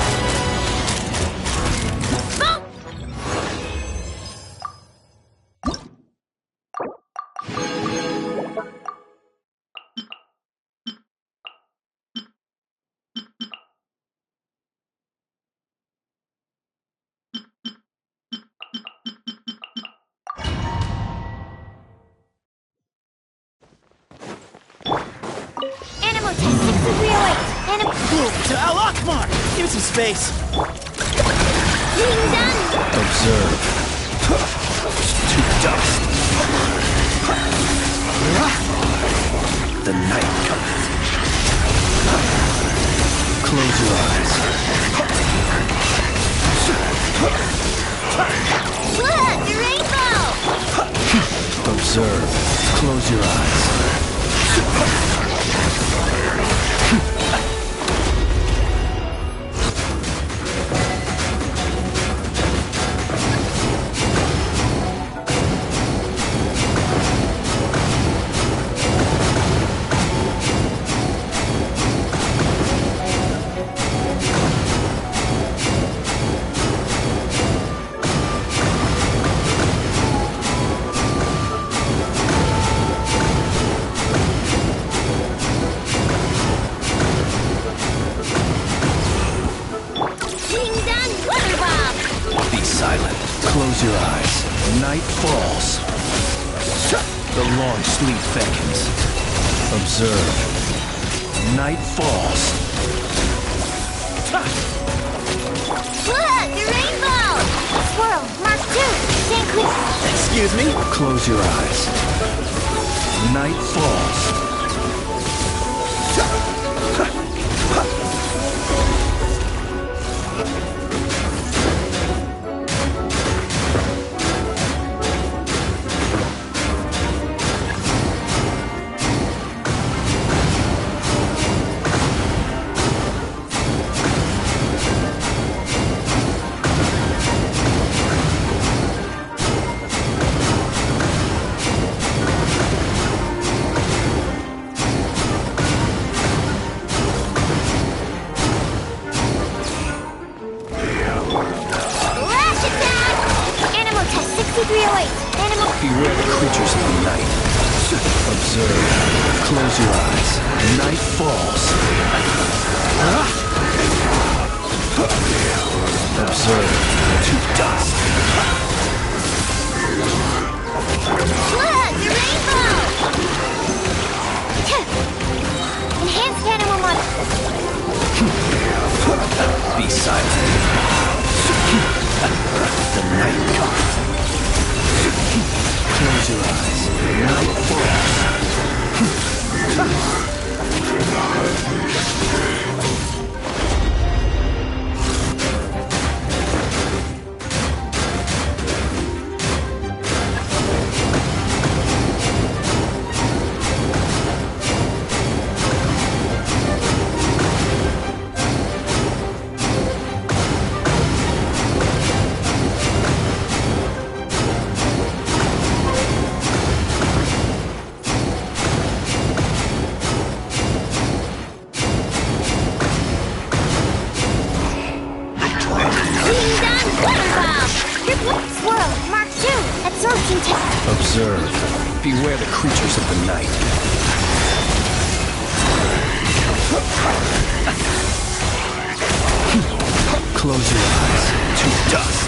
Animal test 6308. To Al Akmar! Give me some space. Being done. Observe. To dust. The night cometh. Close your eyes. Look, the rainbow. Observe. Close your eyes. Silent. Close your eyes. Night falls. The long sleep beckons. Observe. Night falls. Look, the rainbow. Squirrel, Mark 2. Stand clear. Excuse me? Close your eyes. Night falls. Observe. Close your eyes. Night falls. Observe. To dust. Look! The rainbow! Enhanced animal model. Be silent. The night comes. Close your eyes. Night falls. Observe. Beware the creatures of the night. Close your eyes to dust.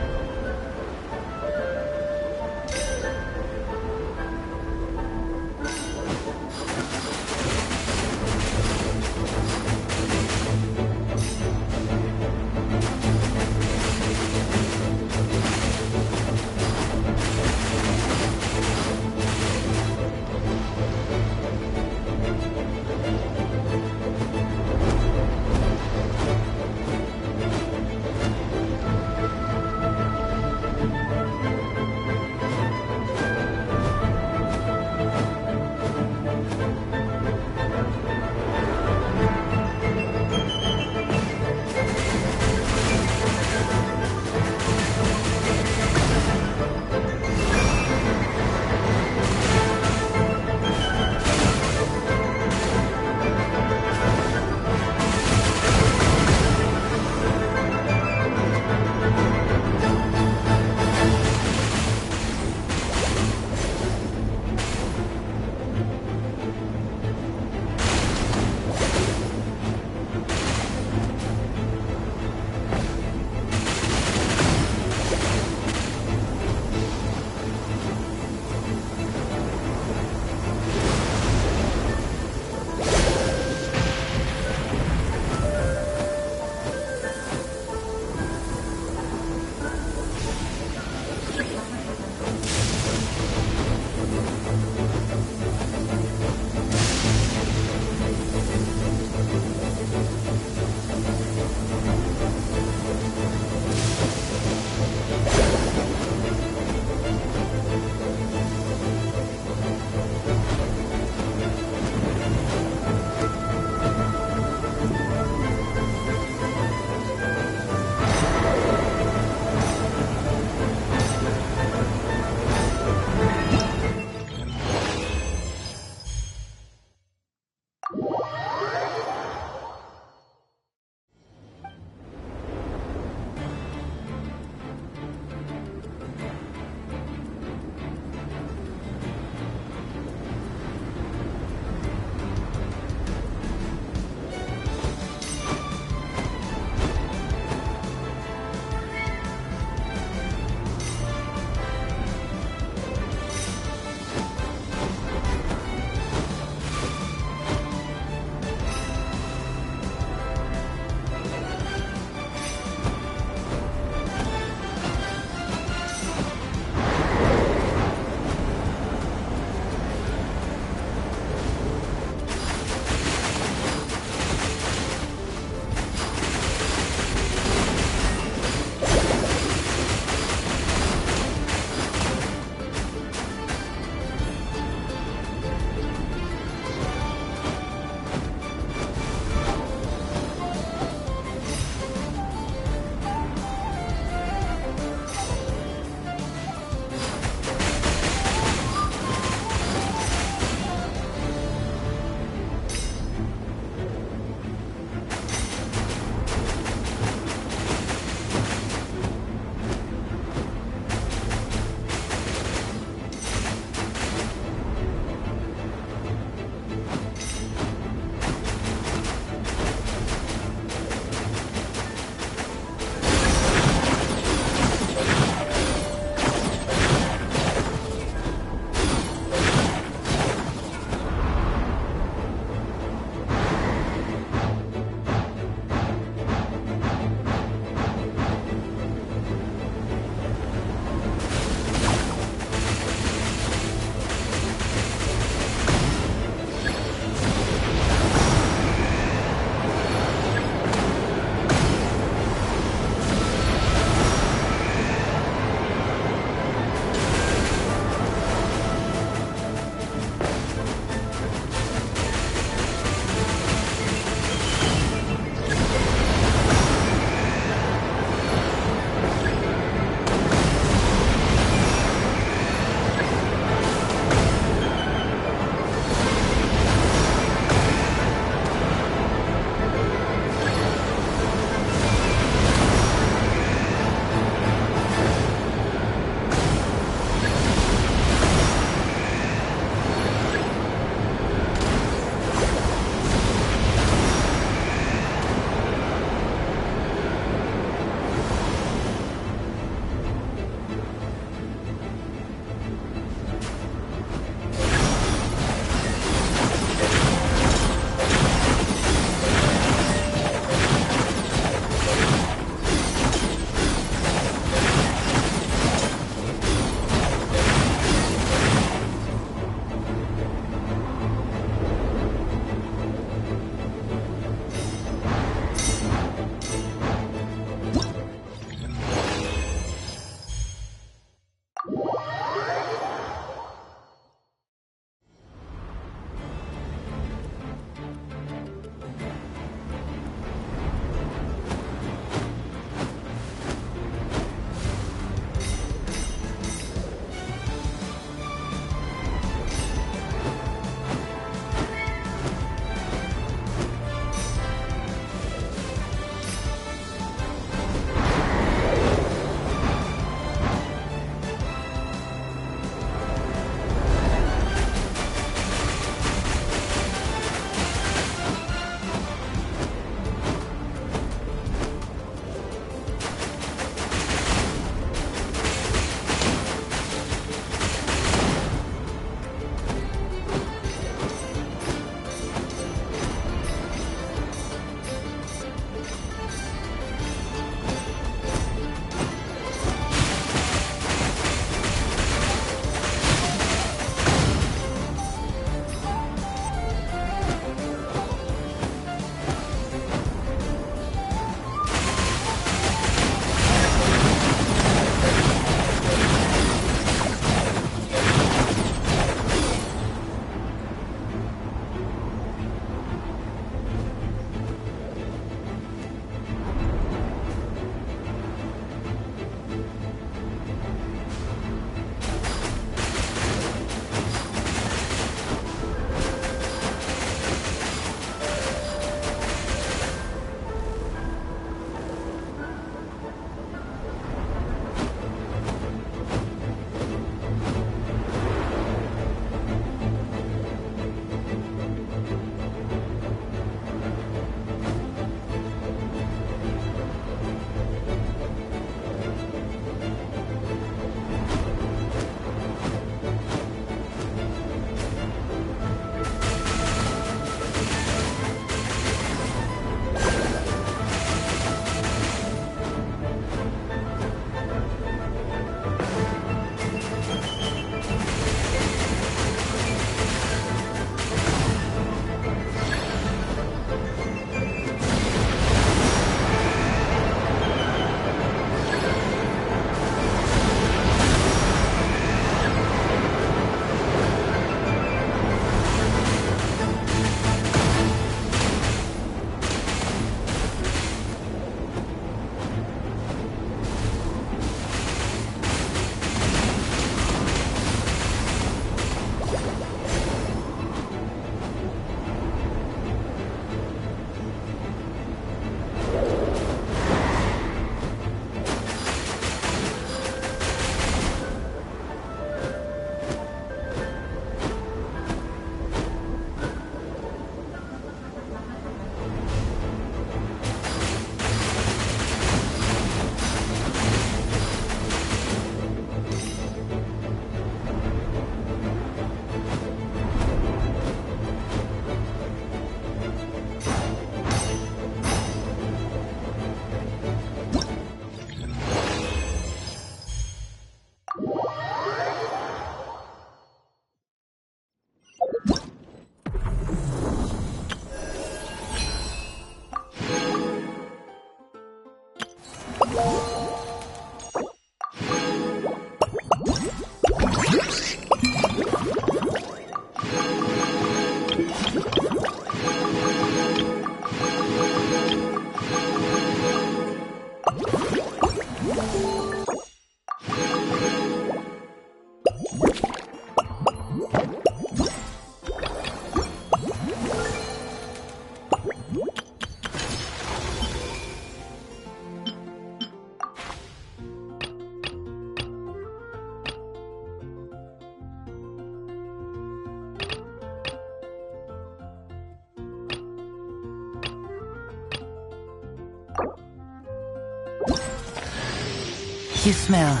You smell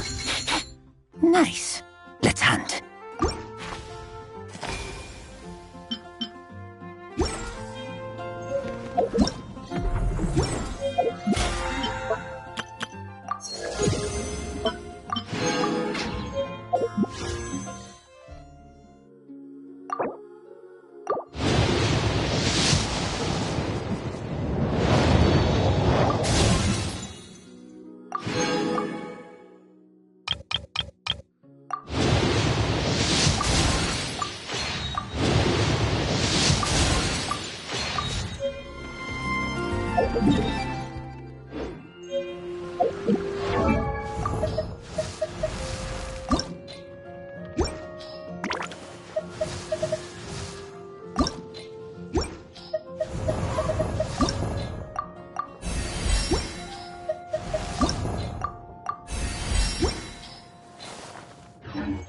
nice. Let's hunt.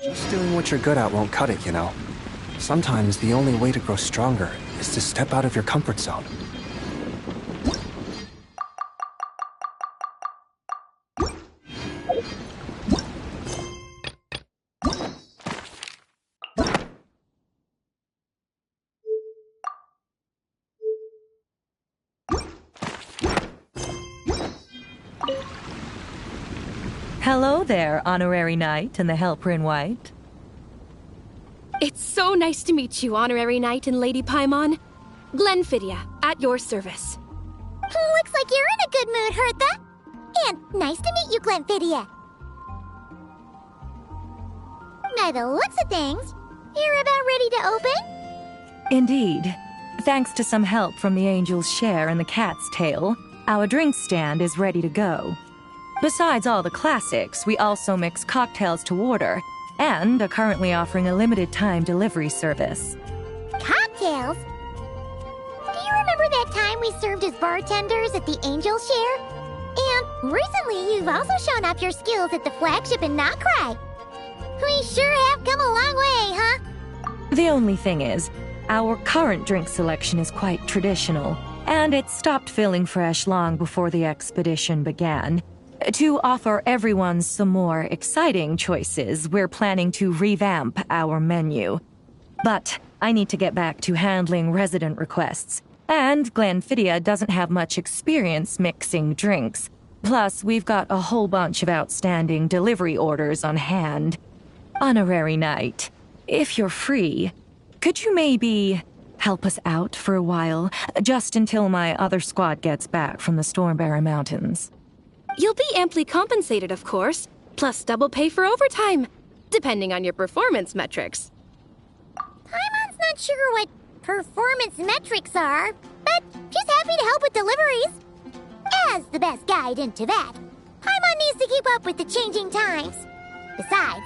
Just doing what you're good at won't cut it, you know. Sometimes the only way to grow stronger is to step out of your comfort zone. Hello there, Honorary Knight and the Helper in White. It's so nice to meet you, Honorary Knight and Lady Paimon. Glenfidia, at your service. Looks like you're in a good mood, Hertha. And nice to meet you, Glenfidia. By the looks of things, you're about ready to open? Indeed. Thanks to some help from the Angel's Share and the Cat's Tail, our drink stand is ready to go. Besides all the classics, we also mix cocktails to order, and are currently offering a limited-time delivery service. Cocktails? Do you remember that time we served as bartenders at the Angel's Share? And recently, you've also shown off your skills at the flagship in krai. We sure have come a long way, huh? The only thing is, our current drink selection is quite traditional, and it stopped feeling fresh long before the expedition began. To offer everyone some more exciting choices, we're planning to revamp our menu. But I need to get back to handling resident requests, and Glenfidia doesn't have much experience mixing drinks. Plus, we've got a whole bunch of outstanding delivery orders on hand. Honorary Knight, if you're free, could you maybe help us out for a while, just until my other squad gets back from the Stormbearer Mountains? You'll be amply compensated, of course, plus double pay for overtime, depending on your performance metrics. Paimon's not sure what performance metrics are, but she's happy to help with deliveries. As the best guide into that, Paimon needs to keep up with the changing times. Besides,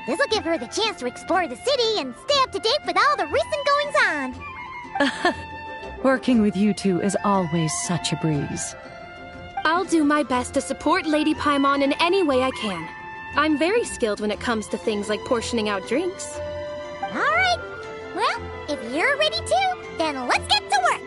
this'll give her the chance to explore the city and stay up to date with all the recent goings-on. Working with you two is always such a breeze. I'll do my best to support Lady Paimon in any way I can. I'm very skilled when it comes to things like portioning out drinks. All right. Well, if you're ready too, then let's get to work.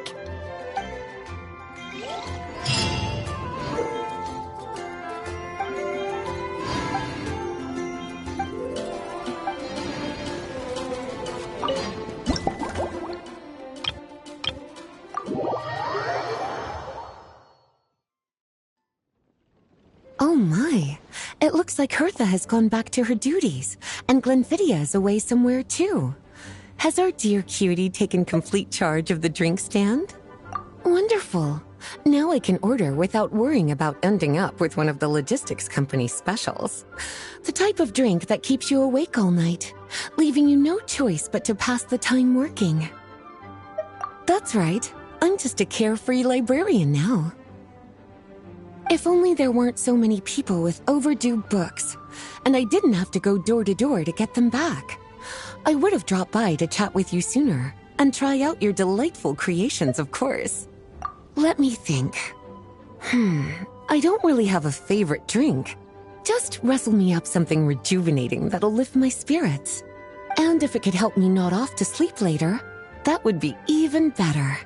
Oh my, it looks like Hertha has gone back to her duties, and Glenfidia is away somewhere too. Has our dear cutie taken complete charge of the drink stand? Wonderful. Now I can order without worrying about ending up with one of the logistics company's specials. The type of drink that keeps you awake all night, leaving you no choice but to pass the time working. That's right, I'm just a carefree librarian now. If only there weren't so many people with overdue books, and I didn't have to go door to door to get them back. I would have dropped by to chat with you sooner, and try out your delightful creations, of course. Let me think. I don't really have a favorite drink. Just wrestle me up something rejuvenating that'll lift my spirits. And if it could help me nod off to sleep later, that would be even better.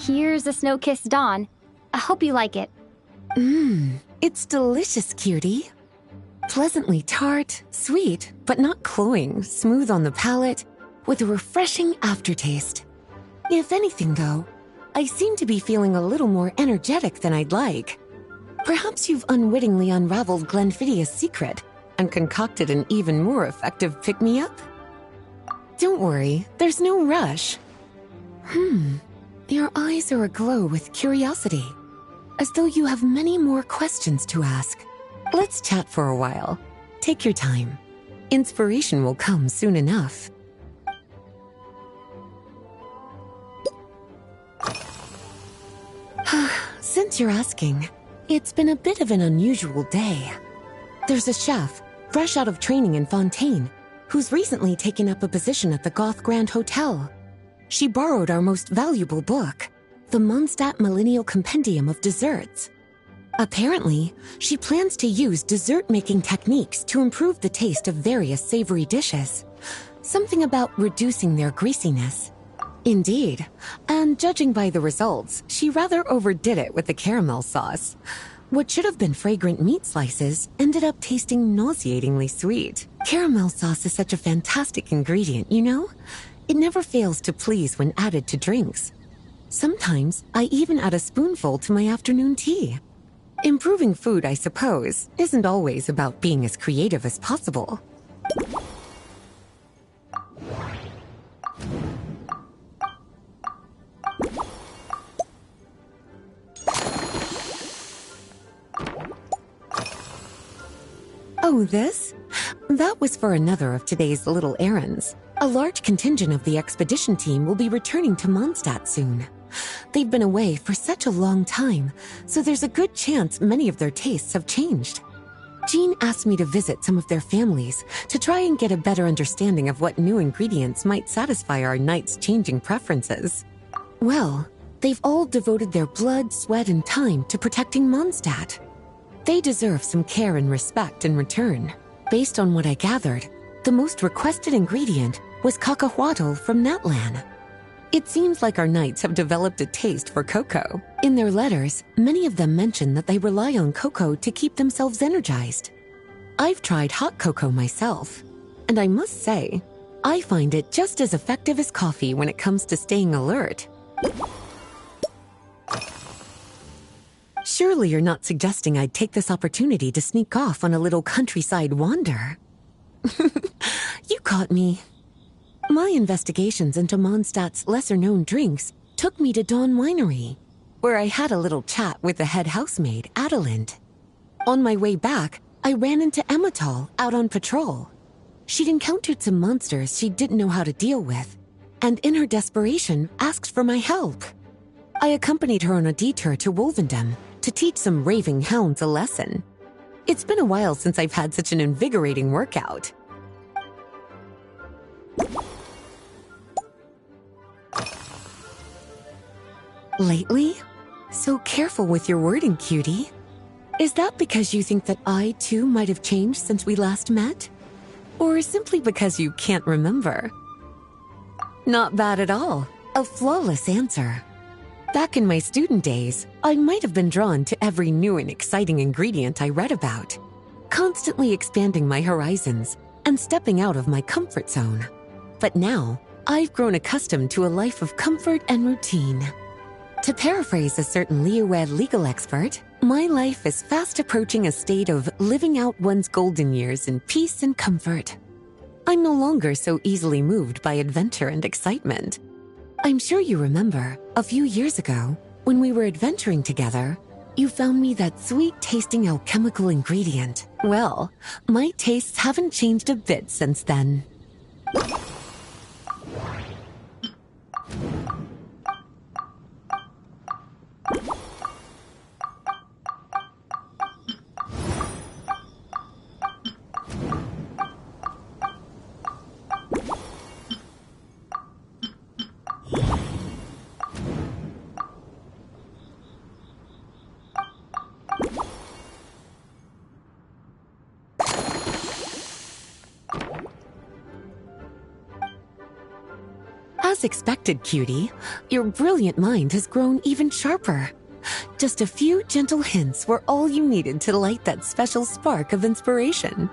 Here's a snow-kissed dawn. I hope you like it. It's delicious, cutie. Pleasantly tart, sweet, but not cloying, smooth on the palate, with a refreshing aftertaste. If anything, though, I seem to be feeling a little more energetic than I'd like. Perhaps you've unwittingly unraveled Glenfiddia's secret and concocted an even more effective pick-me-up? Don't worry, there's no rush. Your eyes are aglow with curiosity, as though you have many more questions to ask. Let's chat for a while. Take your time. Inspiration will come soon enough. Since you're asking, it's been a bit of an unusual day. There's a chef, fresh out of training in Fontaine, who's recently taken up a position at the Goth Grand Hotel. She borrowed our most valuable book, the Mondstadt Millennial Compendium of Desserts. Apparently, she plans to use dessert-making techniques to improve the taste of various savory dishes. Something about reducing their greasiness. Indeed, and judging by the results, she rather overdid it with the caramel sauce. What should have been fragrant meat slices ended up tasting nauseatingly sweet. Caramel sauce is such a fantastic ingredient, you know? It never fails to please when added to drinks. Sometimes, I even add a spoonful to my afternoon tea. Improving food, I suppose, isn't always about being as creative as possible. Oh, this? That was for another of today's little errands. A large contingent of the expedition team will be returning to Mondstadt soon. They've been away for such a long time, so there's a good chance many of their tastes have changed. Jean asked me to visit some of their families to try and get a better understanding of what new ingredients might satisfy our knights' changing preferences. Well, they've all devoted their blood, sweat, and time to protecting Mondstadt. They deserve some care and respect in return. Based on what I gathered, the most requested ingredient was cacahuatl from Natlan. It seems like our knights have developed a taste for cocoa. In their letters, many of them mention that they rely on cocoa to keep themselves energized. I've tried hot cocoa myself, and I must say, I find it just as effective as coffee when it comes to staying alert. Surely you're not suggesting I'd take this opportunity to sneak off on a little countryside wander? You caught me. My investigations into Mondstadt's lesser-known drinks took me to Dawn Winery, where I had a little chat with the head housemaid, Adelind. On my way back, I ran into Emmetall out on patrol. She'd encountered some monsters she didn't know how to deal with, and in her desperation, asked for my help. I accompanied her on a detour to Wolvendom to teach some raving hounds a lesson. It's been a while since I've had such an invigorating workout. Lately? So careful with your wording, cutie. Is that because you think that I, too, might have changed since we last met? Or simply because you can't remember? Not bad at all. A flawless answer. Back in my student days, I might have been drawn to every new and exciting ingredient I read about, constantly expanding my horizons and stepping out of my comfort zone. But now, I've grown accustomed to a life of comfort and routine. To paraphrase a certain Leo-Ed legal expert, my life is fast approaching a state of living out one's golden years in peace and comfort. I'm no longer so easily moved by adventure and excitement. I'm sure you remember, a few years ago, when we were adventuring together, you found me that sweet-tasting alchemical ingredient. Well, my tastes haven't changed a bit since then. As expected, cutie, your brilliant mind has grown even sharper. Just a few gentle hints were all you needed to light that special spark of inspiration.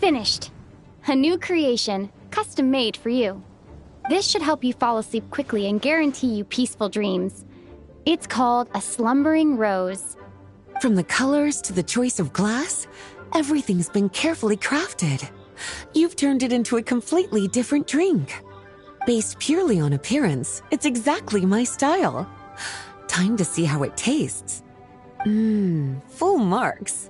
Finished. A new creation, custom made for you. This should help you fall asleep quickly and guarantee you peaceful dreams. It's called a slumbering rose. From the colors to the choice of glass, everything's been carefully crafted. You've turned it into a completely different drink. Based purely on appearance, it's exactly my style. Time to see how it tastes. Full marks.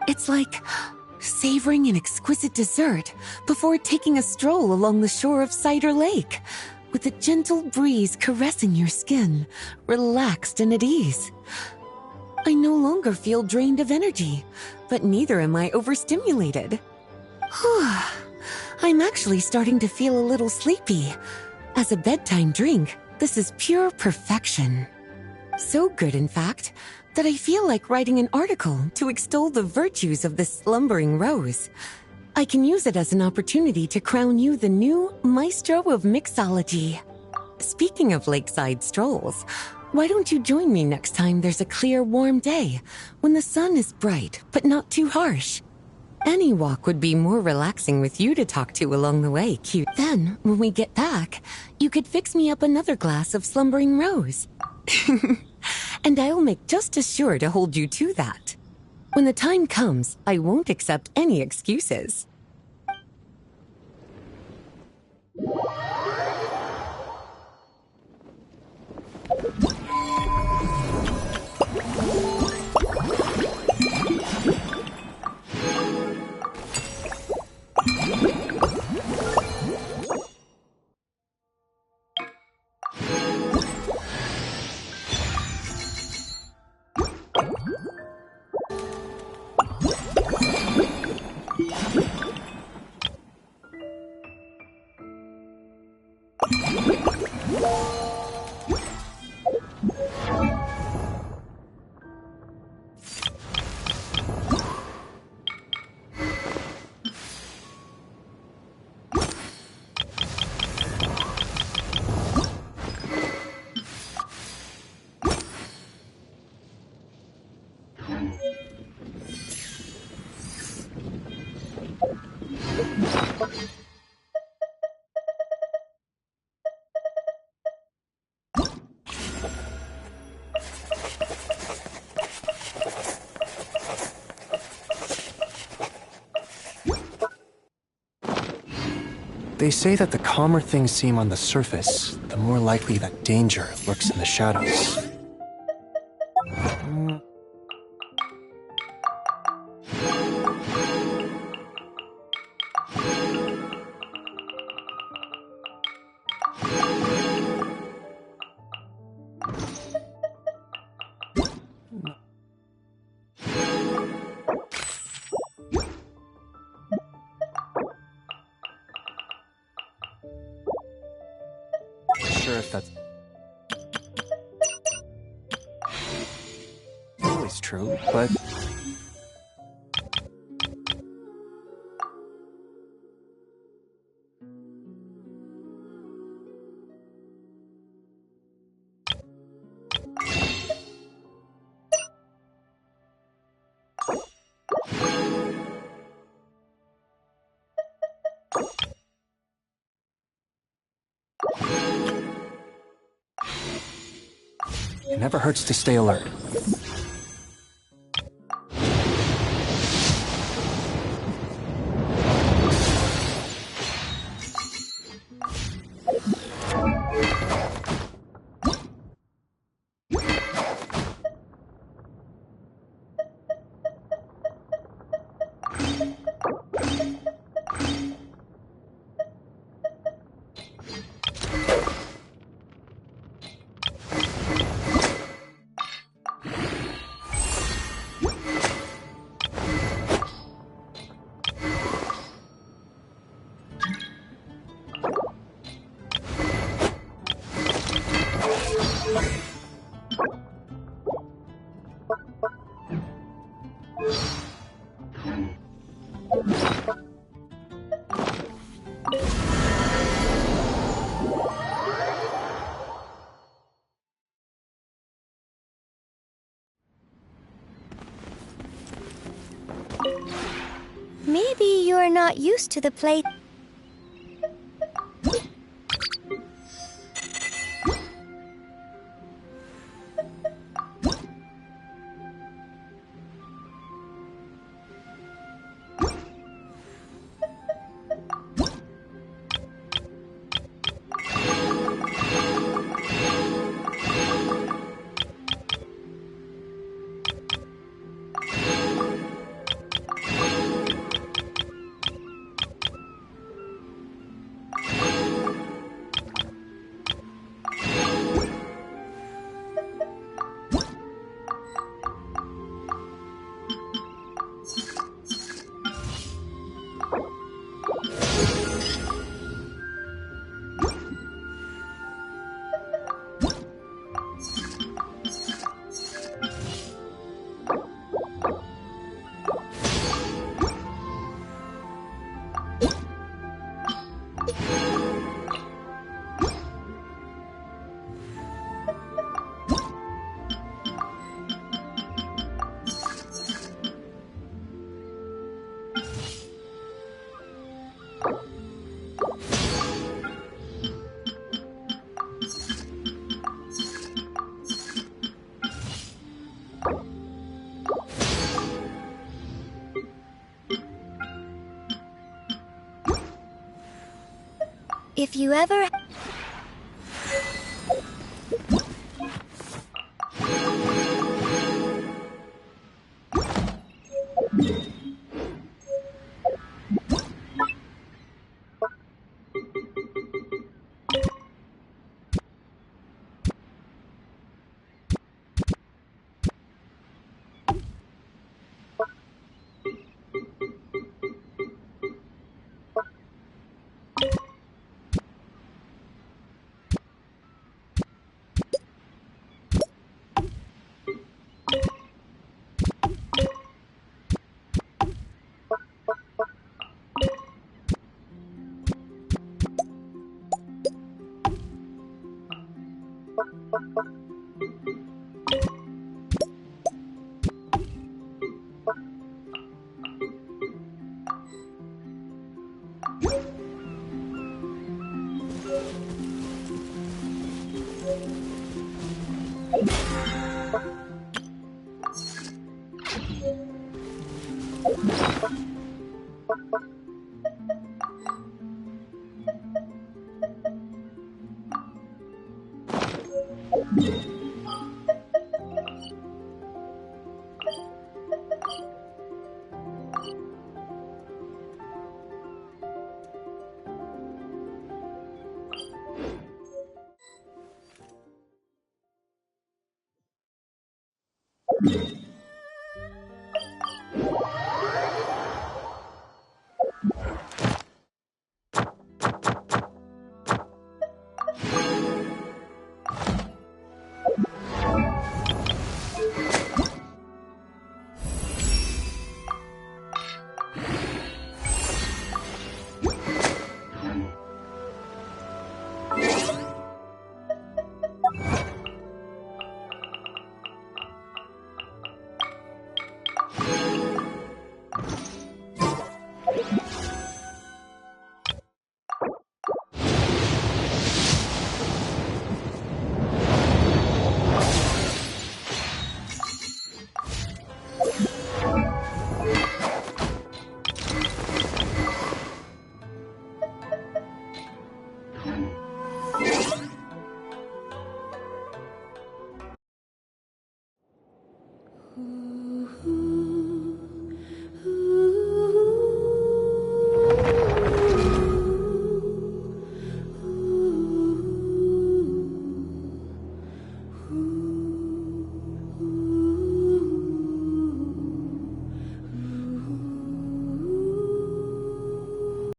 It's like savoring an exquisite dessert before taking a stroll along the shore of Cider Lake, with a gentle breeze caressing your skin, relaxed and at ease. I no longer feel drained of energy, but neither am I overstimulated. I'm actually starting to feel a little sleepy. As a bedtime drink, this is pure perfection. So good, in fact, that I feel like writing an article to extol the virtues of this slumbering rose. I can use it as an opportunity to crown you the new maestro of mixology. Speaking of lakeside strolls, why don't you join me next time there's a clear, warm day, when the sun is bright but not too harsh? Any walk would be more relaxing with you to talk to along the way, cute. Then, when we get back, you could fix me up another glass of slumbering rose. And I'll make just as sure to hold you to that. When the time comes, I won't accept any excuses. They say that the calmer things seem on the surface, the more likely that danger lurks in the shadows. Sure if that's always true, but it never hurts to stay alert. Maybe you're not used to the play. If you ever...